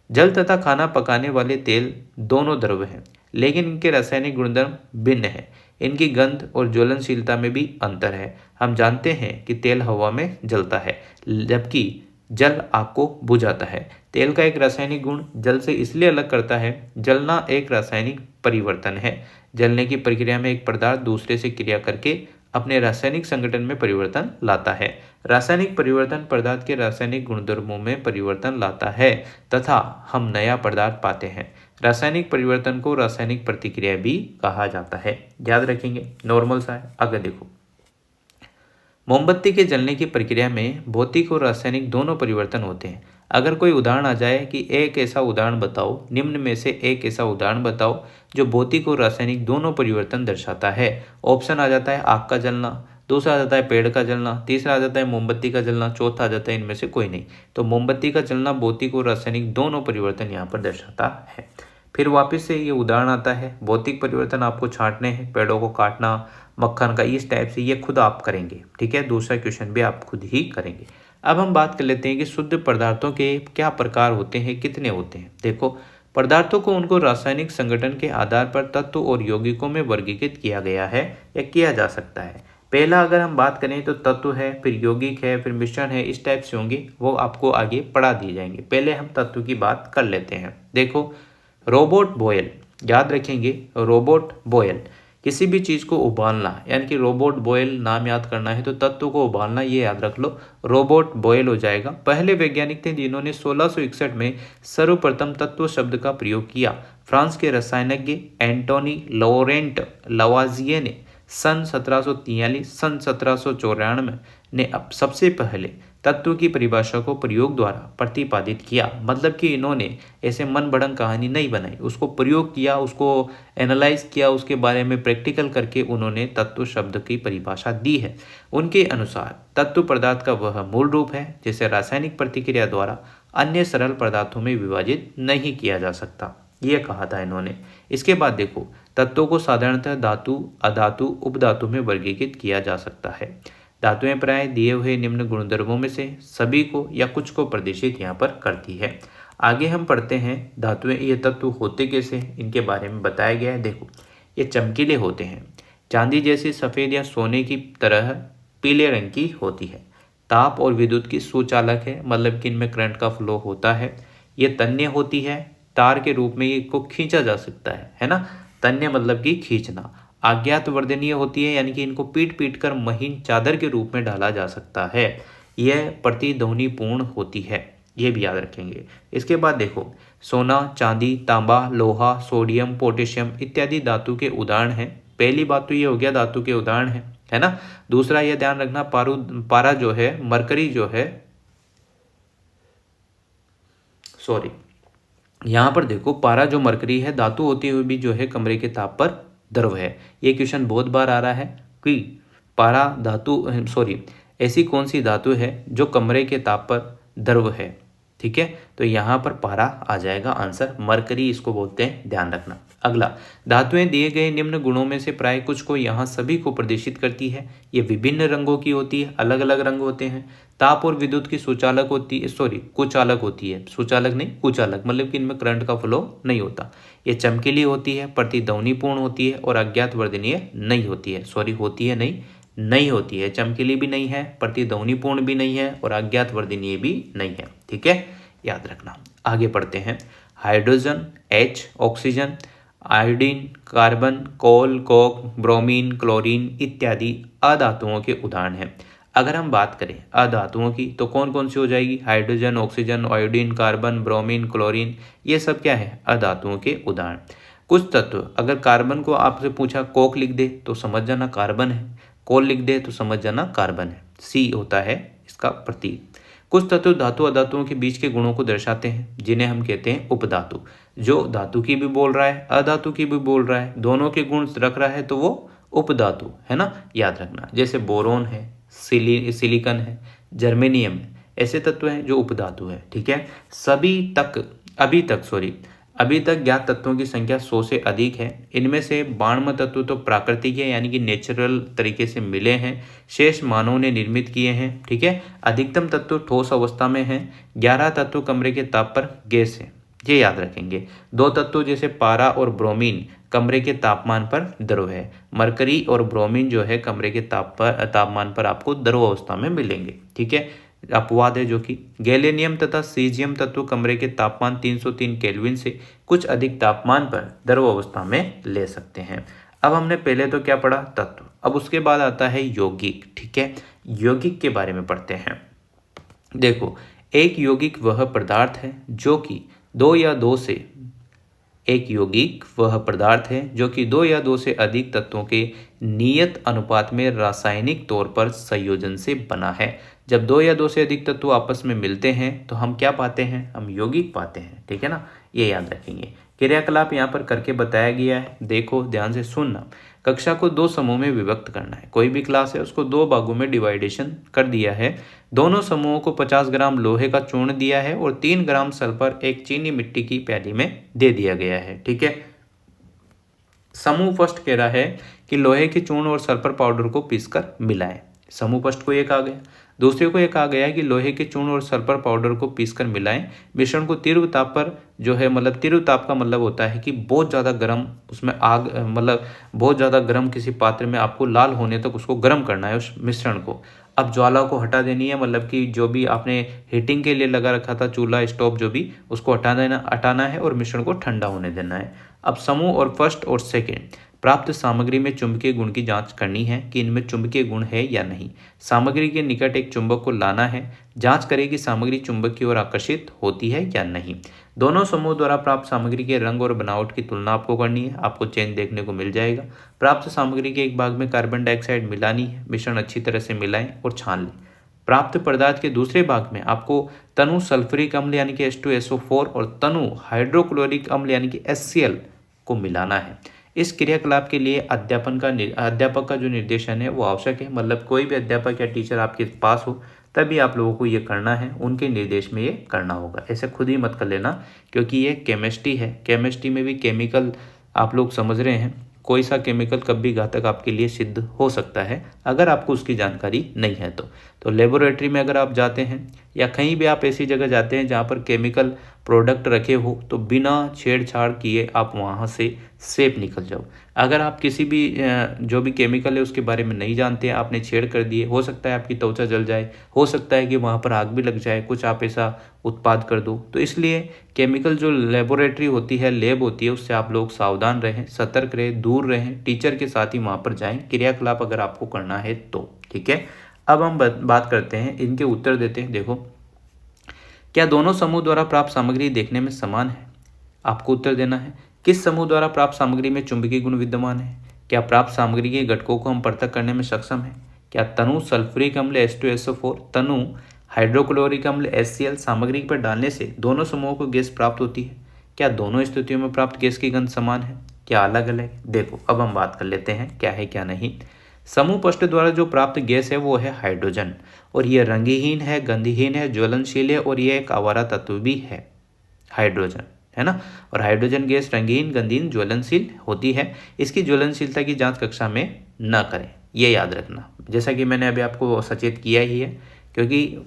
जल तथा खाना पकाने वाले तेल दोनों द्रव हैं, लेकिन इनके रासायनिक गुणधर्म भिन्न हैं। इनकी गंध और ज्वलनशीलता में भी अंतर है। हम जानते हैं कि तेल हवा में जलता है, जबकि जल आग को बुझाता है। तेल का एक रासायनिक गुण जल से इसलिए अलग करता है, जलना एक रासायनिक परिवर्तन है। जलने की प्रक्रिया में एक पदार्थ दूसरे से क्रिया करके अपने रासायनिक संगठन में परिवर्तन लाता है। रासायनिक परिवर्तन पदार्थ के रासायनिक गुणधर्मों में परिवर्तन लाता है तथा हम नया पदार्थ पाते हैं। रासायनिक परिवर्तन को रासायनिक प्रतिक्रिया भी कहा जाता है। याद रखेंगे, नॉर्मल सा है। अगर देखो, मोमबत्ती के जलने की प्रक्रिया में भौतिक और रासायनिक दोनों परिवर्तन होते हैं। अगर कोई उदाहरण आ जाए कि एक ऐसा उदाहरण बताओ, निम्न में से एक ऐसा उदाहरण बताओ जो भौतिक और रासायनिक दोनों परिवर्तन दर्शाता है। ऑप्शन आ जाता है आग का जलना, दूसरा आ जाता है पेड़ का जलना, तीसरा आ जाता है मोमबत्ती का जलना, चौथा आ जाता है इनमें से कोई नहीं। तो मोमबत्ती का जलना भौतिक और रासायनिक दोनों परिवर्तन यहाँ पर दर्शाता है। फिर वापस से ये उदाहरण आता है, भौतिक परिवर्तन आपको छांटने हैं, पेड़ों को काटना, मक्खन का, इस टाइप से ये खुद आप करेंगे। ठीक है, दूसरा क्वेश्चन भी आप खुद ही करेंगे। अब हम बात कर लेते हैं कि शुद्ध पदार्थों के क्या प्रकार होते हैं, कितने होते हैं। देखो, पदार्थों को उनको रासायनिक संगठन के आधार पर तत्व और यौगिकों में वर्गीकृत किया गया है या किया जा सकता है। पहला अगर हम बात करें तो तत्व है, फिर यौगिक है, फिर मिश्रण है, इस टाइप से होंगे, वो आपको आगे पढ़ा दिए जाएंगे। पहले हम तत्व की बात कर लेते हैं। देखो, रोबोट बॉयल, याद रखेंगे, रोबोट बॉयल, किसी भी चीज़ को उबालना, यानी कि रोबोट बॉयल नाम याद करना है तो तत्व को उबालना, ये याद रख लो, रोबोट बॉयल हो जाएगा। पहले वैज्ञानिक थे जिन्होंने 1661 में सर्वप्रथम तत्व शब्द का प्रयोग किया। फ्रांस के रसायनज्ञ एंटोनी लॉरेंट लवाजिये ने सन 1743 सन 1794 ने अब सबसे पहले तत्व की परिभाषा को प्रयोग द्वारा प्रतिपादित किया। मतलब कि इन्होंने ऐसे मन बढ़ंग कहानी नहीं बनाई, उसको प्रयोग किया, उसको एनालाइज किया, उसके बारे में प्रैक्टिकल करके उन्होंने तत्व शब्द की परिभाषा दी है। उनके अनुसार तत्व पदार्थ का वह मूल रूप है जिसे रासायनिक प्रतिक्रिया द्वारा अन्य सरल पदार्थों में विभाजित नहीं किया जा सकता, ये कहा था इन्होंने। इसके बाद देखो, तत्वों को साधारणतः धातु, अधातु, उपधातु में वर्गीकृत किया जा सकता है। धातुएं प्राय दिए हुए निम्न गुणधर्मों में से सभी को या कुछ को प्रदर्शित यहाँ पर करती है। आगे हम पढ़ते हैं धातुएं, ये तत्व होते कैसे, इनके बारे में बताया गया है। देखो, ये चमकीले होते हैं, चांदी जैसी सफ़ेद या सोने की तरह पीले रंग की होती है। ताप और विद्युत की सुचालक है, मतलब कि इनमें करंट का फ्लो होता है। ये तन्य होती है, तार के रूप में इसको खींचा जा सकता है ना, तन्य मतलब कि खींचना। आज्ञात वर्धनीय होती है, यानी कि इनको पीट पीट कर महीन चादर के रूप में डाला जा सकता है। यह प्रतिध्वनिपूर्ण होती है, ये भी याद रखेंगे। इसके बाद देखो, सोना, चांदी, तांबा, लोहा, सोडियम, पोटेशियम इत्यादि धातु के उदाहरण हैं। पहली बात तो ये हो गया धातु के उदाहरण है ना। दूसरा ये ध्यान रखना, पारा जो है, मरकरी जो है, सॉरी, यहाँ पर देखो, पारा जो मरकरी है, धातु होती हुई भी जो है कमरे के ताप पर द्रव है। ये क्वेश्चन बहुत बार आ रहा है कि पारा धातु, सॉरी, ऐसी कौन सी धातु है जो कमरे के ताप पर द्रव है। ठीक है, तो यहाँ पर पारा आ जाएगा आंसर, मरकरी इसको बोलते हैं, ध्यान रखना। अगला, धातुएं दिए गए निम्न गुणों में से प्राय कुछ को यहाँ सभी को प्रदर्शित करती है। ये विभिन्न रंगों की होती है, अलग अलग रंग होते हैं। ताप और विद्युत की सुचालक होती है, सॉरी, कुचालक होती है, सुचालक नहीं कुचालक, मतलब कि इनमें करंट का फ्लो नहीं होता। ये चमकीली होती है, प्रतिध्वनिपूर्ण होती है और अज्ञात वर्धनीय नहीं होती है। सॉरी, होती है नहीं होती है, चमकीली भी नहीं है, प्रतिध्वनिपूर्ण भी नहीं है और अज्ञात वर्धनीय भी नहीं है। ठीक है, याद रखना। आगे पढ़ते हैं। Hydrogen, H, oxygen, iodine, carbon, coal, coke, bromine, chlorine इत्यादि अधातुओं के उदाहरण हैं। अगर हम बात करें अधातुओं की तो कौन कौन सी हो जाएगी, hydrogen, oxygen, iodine, carbon, bromine, chlorine, ये सब क्या है, अधातुओं के उदाहरण। कुछ तत्व, अगर कार्बन को आपसे पूछा कोक लिख दे तो समझ जाना कार्बन है, कोल लिख दे तो समझ जाना कार्बन है, C होता है इसका प्रतीक। कुछ तत्व धातु अधातुओं के बीच के गुणों को दर्शाते हैं, जिन्हें हम कहते हैं उपधातु। जो धातु की भी बोल रहा है, अधातु की भी बोल रहा है, दोनों के गुण रख रहा है तो वो उपधातु है ना, याद रखना। जैसे बोरोन है, सिलिकन है, जर्मेनियम है, ऐसे तत्व हैं जो उपधातु है। ठीक है, अभी तक ज्ञात तत्वों की संख्या 100 से अधिक है। इनमें से 92 तत्व तो प्राकृतिक है, यानी कि नेचुरल तरीके से मिले हैं, शेष मानव ने निर्मित किए हैं। ठीक है, अधिकतम तत्व ठोस अवस्था में हैं, 11 तत्व कमरे के ताप पर गैस है, ये याद रखेंगे। 2 तत्व जैसे पारा और ब्रोमीन कमरे के तापमान पर द्रव है। मरकरी और ब्रोमीन जो है कमरे के तापमान पर आपको द्रव अवस्था में मिलेंगे। ठीक है, अपवाद है जो कि गैलेनियम तथा सीजियम तत्व कमरे के तापमान 303 केल्विन से कुछ अधिक तापमान पर द्रव अवस्था में ले सकते हैं। अब हमने पहले तो क्या पढ़ा, तत्व। अब उसके बाद आता है यौगिक। ठीक है, यौगिक के बारे में पढ़ते हैं। देखो, एक यौगिक वह पदार्थ है जो कि दो या दो से अधिक तत्वों के नियत अनुपात में रासायनिक तौर पर संयोजन से बना है। जब दो या दो से अधिक तत्व आपस में मिलते हैं तो हम क्या पाते हैं, हम यौगिक पाते हैं। ठीक है ना, ये याद रखेंगे। क्रियाकलाप यहाँ पर करके बताया गया है, देखो ध्यान से सुनना। कक्षा को दो समूह में विभक्त करना है। कोई भी क्लास है उसको दो भागों में डिवाइडेशन कर दिया है। दोनों समूहों को 50 ग्राम लोहे का चूर्ण दिया है और 3 ग्राम सल्फर एक चीनी मिट्टी की प्याली में दे दिया गया है। ठीक है, समूह फर्स्ट कह रहा है कि लोहे के चूर्ण और सल्फर पाउडर को पीसकर मिलाएं। समूह फर्स्ट को ये कहा गया। दूसरे को ये कहा गया है कि लोहे के चूर्ण और सल्फर पाउडर को पीसकर मिलाएं। मिश्रण को तीव्र ताप पर जो है, मतलब तीव्र ताप का मतलब होता है कि बहुत ज़्यादा गर्म उसमें आग, मतलब बहुत ज़्यादा गर्म किसी पात्र में आपको लाल होने तक उसको गर्म करना है उस मिश्रण को। अब ज्वाला को हटा देनी है, मतलब कि जो भी आपने हीटिंग के लिए लगा रखा था चूल्हा स्टोव जो भी, उसको हटाना है और मिश्रण को ठंडा होने देना है। अब समूह और फर्स्ट और सेकेंड प्राप्त सामग्री में चुंबकीय गुण की जांच करनी है कि इनमें चुंबकीय गुण है या नहीं। सामग्री के निकट एक चुंबक को लाना है, जांच करें कि सामग्री चुंबक की ओर आकर्षित होती है या नहीं। दोनों समूह द्वारा प्राप्त सामग्री के रंग और बनावट की तुलना आपको करनी है, आपको चेंज देखने को मिल जाएगा। प्राप्त सामग्री के एक भाग में कार्बन डाइऑक्साइड मिलानी है, मिश्रण अच्छी तरह से मिलाएं और छान लें। प्राप्त पदार्थ के दूसरे भाग में आपको तनु सल्फ्यूरिक अम्ल यानी कि H2SO4 और तनु हाइड्रोक्लोरिक अम्ल यानी कि HCl को मिलाना है। इस क्रियाकलाप के लिए अध्यापक का जो निर्देशन है वो आवश्यक है, मतलब कोई भी अध्यापक या टीचर आपके पास हो तभी आप लोगों को ये करना है, उनके निर्देश में ये करना होगा। ऐसे खुद ही मत कर लेना, क्योंकि ये केमिस्ट्री है। केमिस्ट्री में भी केमिकल आप लोग समझ रहे हैं, कोई सा केमिकल कभी घातक आपके लिए सिद्ध हो सकता है अगर आपको उसकी जानकारी नहीं है तो लेबोरेटरी में अगर आप जाते हैं या कहीं भी आप ऐसी जगह जाते हैं जहाँ पर केमिकल प्रोडक्ट रखे हो तो बिना छेड़छाड़ किए आप वहाँ से सेफ निकल जाओ। अगर आप किसी भी जो भी केमिकल है उसके बारे में नहीं जानते हैं, आपने छेड़ कर दिए, हो सकता है आपकी त्वचा जल जाए, हो सकता है कि वहाँ पर आग भी लग जाए, कुछ आप ऐसा उत्पाद कर दो। तो इसलिए केमिकल जो लेबोरेटरी होती है, लैब होती है, उससे आप लोग सावधान रहें, सतर्क रहें, दूर रहें, टीचर के साथ ही वहाँ पर जाएं क्रियाकलाप अगर आपको करना है तो। ठीक है, अब हम बात करते हैं, इनके उत्तर देते हैं। देखो, क्या दोनों समूह द्वारा प्राप्त सामग्री देखने में समान है? आपको उत्तर देना है। किस समूह द्वारा प्राप्त सामग्री में चुंबकीय गुण विद्यमान है? क्या प्राप्त सामग्री के घटकों को हम पृथक करने में सक्षम है? क्या तनु सल्फ्यूरिक अम्ल H2SO4, तनु हाइड्रोक्लोरिक अम्ल HCl सामग्री पर डालने से दोनों समूहों को गैस प्राप्त होती है? क्या दोनों स्थितियों में प्राप्त गैस की गंध समान है, क्या अलग अलग? देखो, अब हम बात कर लेते हैं क्या है क्या नहीं। समूह पष्ट द्वारा जो प्राप्त गैस है वो है हाइड्रोजन, और यह रंगहीन है, गंधहीन है, ज्वलनशील है, और यह एक आवारा तत्व भी है, हाइड्रोजन, है ना। और हाइड्रोजन गैस रंगीन, गंधहीन, ज्वलनशील होती है। इसकी ज्वलनशीलता की जांच कक्षा में न करें, ये याद रखना, जैसा कि मैंने अभी आपको सचेत किया ही है, क्योंकि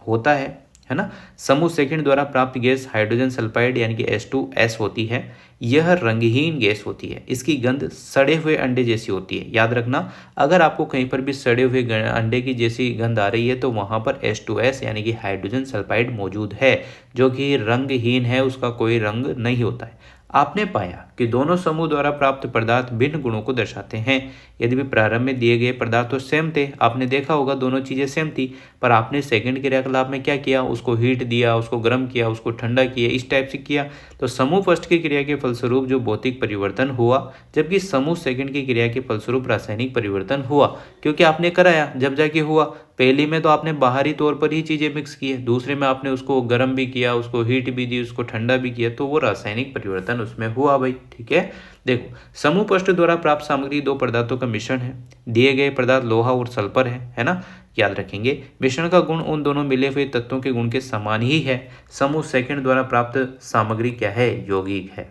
होता है ना। समूह सेकंड द्वारा प्राप्त गैस हाइड्रोजन सल्फाइड यानी कि H2S होती है। यह रंगहीन गैस होती है, इसकी गंध सड़े हुए अंडे जैसी होती है। याद रखना, अगर आपको कहीं पर भी सड़े हुए अंडे की जैसी गंध आ रही है तो वहाँ पर H2S यानी कि हाइड्रोजन सल्फाइड मौजूद है, जो कि रंगहीन है, उसका कोई रंग नहीं होता है। आपने पाया कि दोनों समूह द्वारा प्राप्त पदार्थ भिन्न गुणों को दर्शाते हैं। यदि भी प्रारंभ में दिए गए पदार्थ तो सेम थे, आपने देखा होगा दोनों चीज़ें सेम थी, पर आपने सेकंड क्रियाकलाप में क्या किया, उसको हीट दिया, उसको गर्म किया, उसको ठंडा किया, इस टाइप से किया। तो समूह फर्स्ट की क्रिया के फलस्वरूप जो भौतिक परिवर्तन हुआ, जबकि समूह सेकंड की क्रिया के फलस्वरूप रासायनिक परिवर्तन हुआ, क्योंकि आपने कराया जब जाके हुआ। पहली में तो आपने बाहरी तौर पर ही चीज़ें मिक्स की है, दूसरे में आपने उसको गर्म भी किया, उसको हीट भी दी, उसको ठंडा भी किया, तो वो रासायनिक परिवर्तन उसमें हुआ भाई। ठीक है, देखो, समूह पष्ट द्वारा प्राप्त सामग्री दो पदार्थों का मिश्रण है। दिए गए पदार्थ लोहा और सल्फर है ना, याद रखेंगे। मिश्रण का गुण उन दोनों मिले हुए तत्वों के गुण के समान ही है। समूह सेकंड द्वारा प्राप्त सामग्री क्या है, यौगिक है।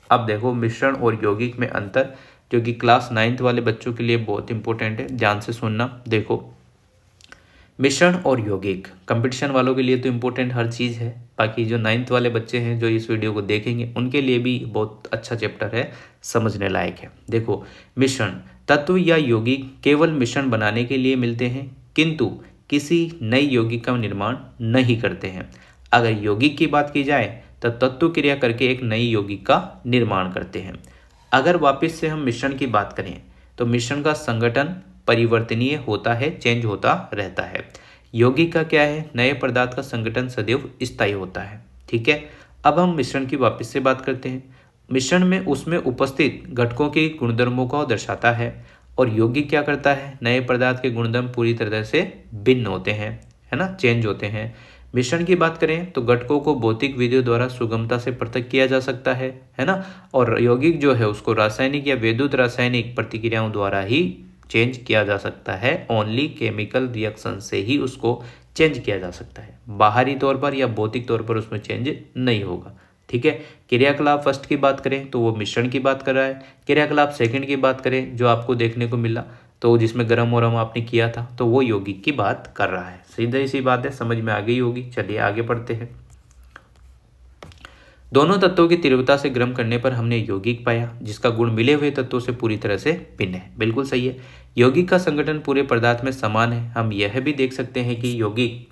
अब देखो, मिश्रण और यौगिक में अंतर, जो कि क्लास 9th वाले बच्चों के लिए बहुत इंपॉर्टेंट है, ध्यान से सुनना। देखो, मिश्रण और यौगिक कंपटीशन वालों के लिए तो इम्पोर्टेंट हर चीज़ है, बाकी जो 9th वाले बच्चे हैं जो इस वीडियो को देखेंगे उनके लिए भी बहुत अच्छा चैप्टर है, समझने लायक है। देखो, मिश्रण तत्व या यौगिक केवल मिश्रण बनाने के लिए मिलते हैं, किंतु किसी नई यौगिक का निर्माण नहीं करते हैं। अगर यौगिक की बात की जाए तो तत्व क्रिया करके एक नई यौगिक का निर्माण करते हैं। अगर वापस से हम मिश्रण की बात करें तो मिश्रण का संगठन परिवर्तनीय होता है, चेंज होता रहता है। यौगिक का क्या है, नए पदार्थ का संगठन सदैव स्थायी होता है। ठीक है, अब हम मिश्रण की वापस से बात करते हैं। मिश्रण में उसमें उपस्थित घटकों के गुणधर्मों को दर्शाता है, और यौगिक क्या करता है, नए पदार्थ के गुणधर्म पूरी तरह से भिन्न होते हैं, है ना, चेंज होते हैं। मिश्रण की बात करें तो घटकों को भौतिक विधियों द्वारा सुगमता से पृथक किया जा सकता है ना। और यौगिक जो है उसको रासायनिक या विद्युत रासायनिक प्रतिक्रियाओं द्वारा ही चेंज किया जा सकता है। ओनली केमिकल रिएक्शन से ही उसको चेंज किया जा सकता है, बाहरी तौर पर या भौतिक तौर पर उसमें चेंज नहीं होगा। ठीक है। क्रियाकलाप फर्स्ट की बात करें तो वो मिश्रण की बात कर रहा है। क्रियाकलाप सेकंड की बात करें जो आपको देखने को मिला तो जिसमें गरम और आपने किया था तो वो यौगिक की बात कर रहा है। सीधा सी बात है, समझ में आ गई होगी। चलिए आगे बढ़ते हैं। दोनों तत्वों की तीव्रता से गर्म करने पर हमने यौगिक पाया जिसका गुण मिले हुए तत्वों से पूरी तरह से भिन्न है। बिल्कुल सही है। यौगिक का संगठन पूरे पदार्थ में समान है। हम यह भी देख सकते हैं कि यौगिक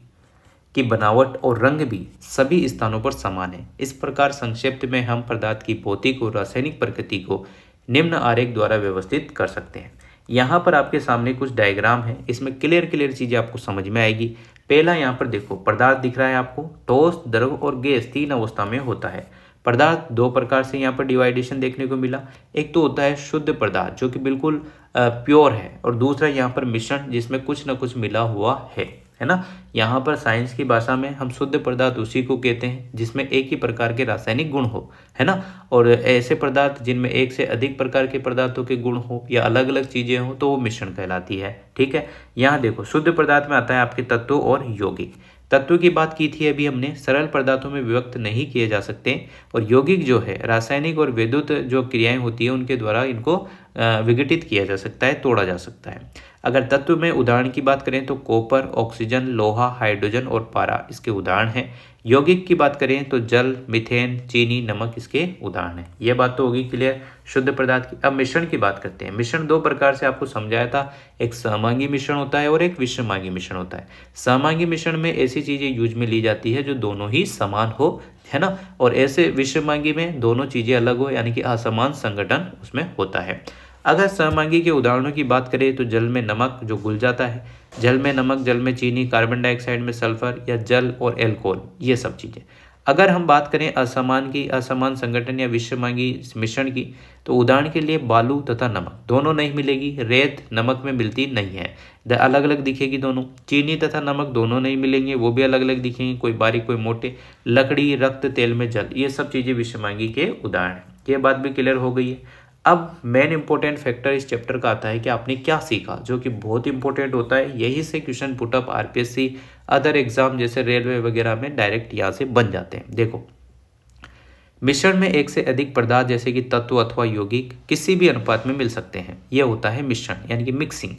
की बनावट और रंग भी सभी स्थानों पर समान है। इस प्रकार संक्षिप्त में हम पदार्थ की भौतिक और रासायनिक प्रकृति को निम्न आरेख द्वारा व्यवस्थित कर सकते हैं। यहाँ पर आपके सामने कुछ डायग्राम है, इसमें क्लियर चीजें आपको समझ में आएगी। पहला यहाँ पर देखो पदार्थ दिख रहा है आपको, ठोस, द्रव और गैस 3 अवस्था में होता है। पदार्थ 2 प्रकार से यहाँ पर डिवाइडेशन देखने को मिला। एक तो होता है शुद्ध पदार्थ जो कि बिल्कुल प्योर है, और दूसरा यहाँ पर मिश्रण जिसमें कुछ न कुछ मिला हुआ है ना। यहाँ पर साइंस की भाषा में हम शुद्ध पदार्थ उसी को कहते हैं जिसमें एक ही प्रकार के रासायनिक गुण हो, है ना। और ऐसे पदार्थ जिनमें एक से अधिक प्रकार के पदार्थों के गुण हो या अलग अलग चीजें हो तो वो मिश्रण कहलाती है। ठीक है। यहाँ देखो शुद्ध पदार्थ में आता है आपके तत्व और यौगिक। तत्व की बात की थी अभी हमने, सरल पदार्थों में विभक्त नहीं किए जा सकते। और यौगिक जो है रासायनिक और विद्युत जो क्रियाएं होती है उनके द्वारा इनको विघटित किया जा सकता है, तोड़ा जा सकता है। अगर तत्व में उदाहरण की बात करें तो कॉपर, ऑक्सीजन, लोहा, हाइड्रोजन और पारा इसके उदाहरण हैं। यौगिक की बात करें तो जल, मीथेन, चीनी, नमक इसके उदाहरण हैं। यह बात तो होगी क्लियर शुद्ध पदार्थ की। अब मिश्रण की बात करते हैं। मिश्रण 2 प्रकार से आपको समझाया था, एक सहमांगी मिश्रण होता है और एक विषमांगी मिश्रण होता है। सहमांगी मिश्रण में ऐसी चीजें यूज में ली जाती है जो दोनों ही समान हो, है ना। और ऐसे विषमांगी में दोनों चीजें अलग हो, यानी कि असमान संगठन उसमें होता है। अगर सहमांगी के उदाहरणों की बात करें तो जल में नमक जो घुल जाता है, जल में नमक, जल में चीनी, कार्बन डाइऑक्साइड में सल्फर, या जल और एल्कोहल, ये सब चीजें। अगर हम बात करें असमान संगठन या विषमांगी मिश्रण की तो उदाहरण के लिए बालू तथा नमक दोनों नहीं मिलेगी। रेत नमक में मिलती नहीं है, अलग अलग दिखेगी दोनों। चीनी तथा नमक दोनों नहीं मिलेंगे, वो भी अलग अलग दिखेंगे, कोई बारीक कोई मोटे। लकड़ी, रक्त, तेल में जल, ये सब चीजें विषमांगी के उदाहरण हैं। ये बात भी क्लियर हो गई है। अब मेन इंपॉर्टेंट फैक्टर इस चैप्टर का आता है कि आपने क्या सीखा, जो कि बहुत इंपॉर्टेंट होता है। यही से question put up RPSC other exam जैसे रेलवे वगैरह में डायरेक्ट यहाँ से बन जाते हैं। देखो मिश्रण में एक से अधिक पदार्थ जैसे कि तत्व अथवा यौगिक किसी भी अनुपात में मिल सकते हैं, यह होता है मिश्रण यानी कि मिक्सिंग।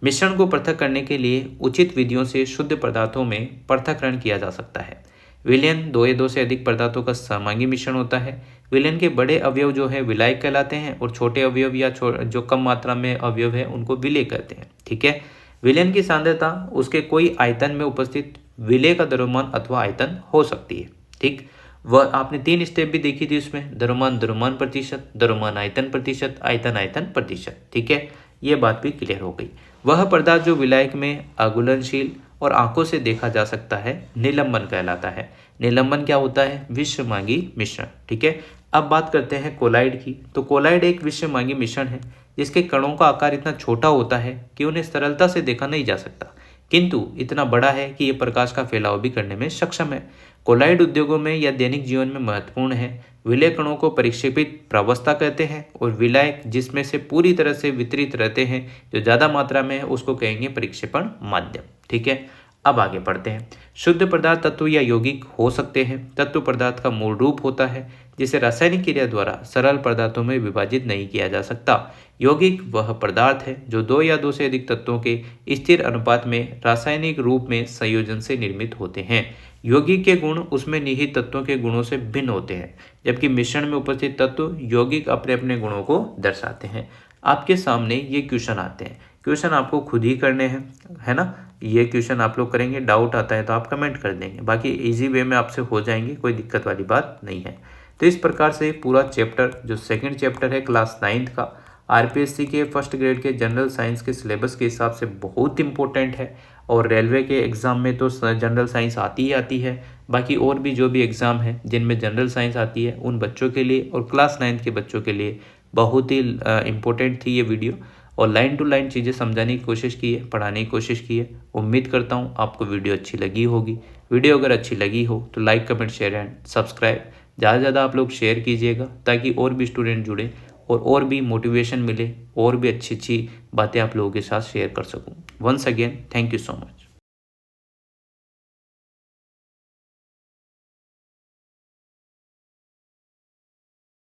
मिश्रण को पृथक करने के लिए उचित विधियों से शुद्ध पदार्थों में पृथक्करण किया जा सकता है। विलयन 2 या 2 से अधिक पदार्थों का सहमांगी मिश्रण होता है। विलयन के बड़े अवयव जो है विलायक कहलाते हैं, और छोटे अवयव या जो कम मात्रा में अवयव है उनको विलेय कहते हैं। ठीक है। विलयन की सांद्रता उसके कोई आयतन में उपस्थित विलेय का द्रव्यमान अथवा आयतन हो सकती है। ठीक, वह आपने 3 स्टेप भी देखी थी उसमें, द्रव्यमान प्रतिशत, द्रव्यमान आयतन प्रतिशत, आयतन प्रतिशत। ठीक है, ये बात भी क्लियर हो गई। वह पदार्थ जो विलायक में अघुलनशील और आंखों से देखा जा सकता है निलंबन कहलाता है। निलंबन क्या होता है? विषमांगी मिश्रण। ठीक है। अब बात करते हैं कोलाइड की। तो कोलाइड एक विषमांगी मिश्रण है जिसके कणों का आकार इतना छोटा होता है कि उन्हें सरलता से देखा नहीं जा सकता, किंतु इतना बड़ा है कि यह प्रकाश का फैलाव भी करने में सक्षम है। कोलाइड उद्योगों में या दैनिक जीवन में महत्वपूर्ण है। विलय कणों को परिक्षेपित प्रावस्था कहते हैं, और विलायक जिसमें से पूरी तरह से वितरित रहते हैं जो ज्यादा मात्रा में है उसको कहेंगे परिक्षेपण माध्यम। ठीक है। अब आगे बढ़ते हैं। शुद्ध पदार्थ तत्व या यौगिक हो सकते हैं। तत्व पदार्थ का मूल रूप होता है जिसे रासायनिक क्रिया द्वारा सरल पदार्थों में विभाजित नहीं किया जा सकता। यौगिक वह पदार्थ है जो 2 या 2 से अधिक तत्वों के स्थिर अनुपात में रासायनिक रूप में संयोजन से निर्मित होते हैं। यौगिक के गुण उसमें निहित तत्वों के गुणों से भिन्न होते हैं, जबकि मिश्रण में उपस्थित तत्व यौगिक अपने अपने गुणों को दर्शाते हैं। आपके सामने ये क्वेश्चन आते हैं, क्वेश्चन आपको खुद ही करने हैं, है ना। ये क्वेश्चन आप लोग करेंगे, डाउट आता है तो आप कमेंट कर देंगे, बाकी इजी वे में आपसे हो जाएंगे, कोई दिक्कत वाली बात नहीं है। तो इस प्रकार से पूरा चैप्टर जो सेकंड चैप्टर है क्लास 9th का आरपीएससी के फर्स्ट ग्रेड के जनरल साइंस के सिलेबस के हिसाब से बहुत इंपॉर्टेंट है, और रेलवे के एग्ज़ाम में तो जनरल साइंस आती ही आती है। बाकी और भी जो भी एग्ज़ाम है जिनमें जनरल साइंस आती है उन बच्चों के लिए और क्लास 9th के बच्चों के लिए बहुत ही इम्पोर्टेंट थी ये वीडियो। और लाइन टू लाइन चीज़ें समझाने की कोशिश की है, पढ़ाने की कोशिश की है। उम्मीद करता हूँ आपको वीडियो अच्छी लगी होगी। वीडियो अगर अच्छी लगी हो तो like, comment, share and subscribe ज़्यादा से ज़्यादा आप लोग शेयर कीजिएगा, ताकि और भी स्टूडेंट जुड़े और भी मोटिवेशन मिले और भी अच्छी अच्छी बातें आप लोगों के साथ शेयर कर सकूँ। Once again thank you so much.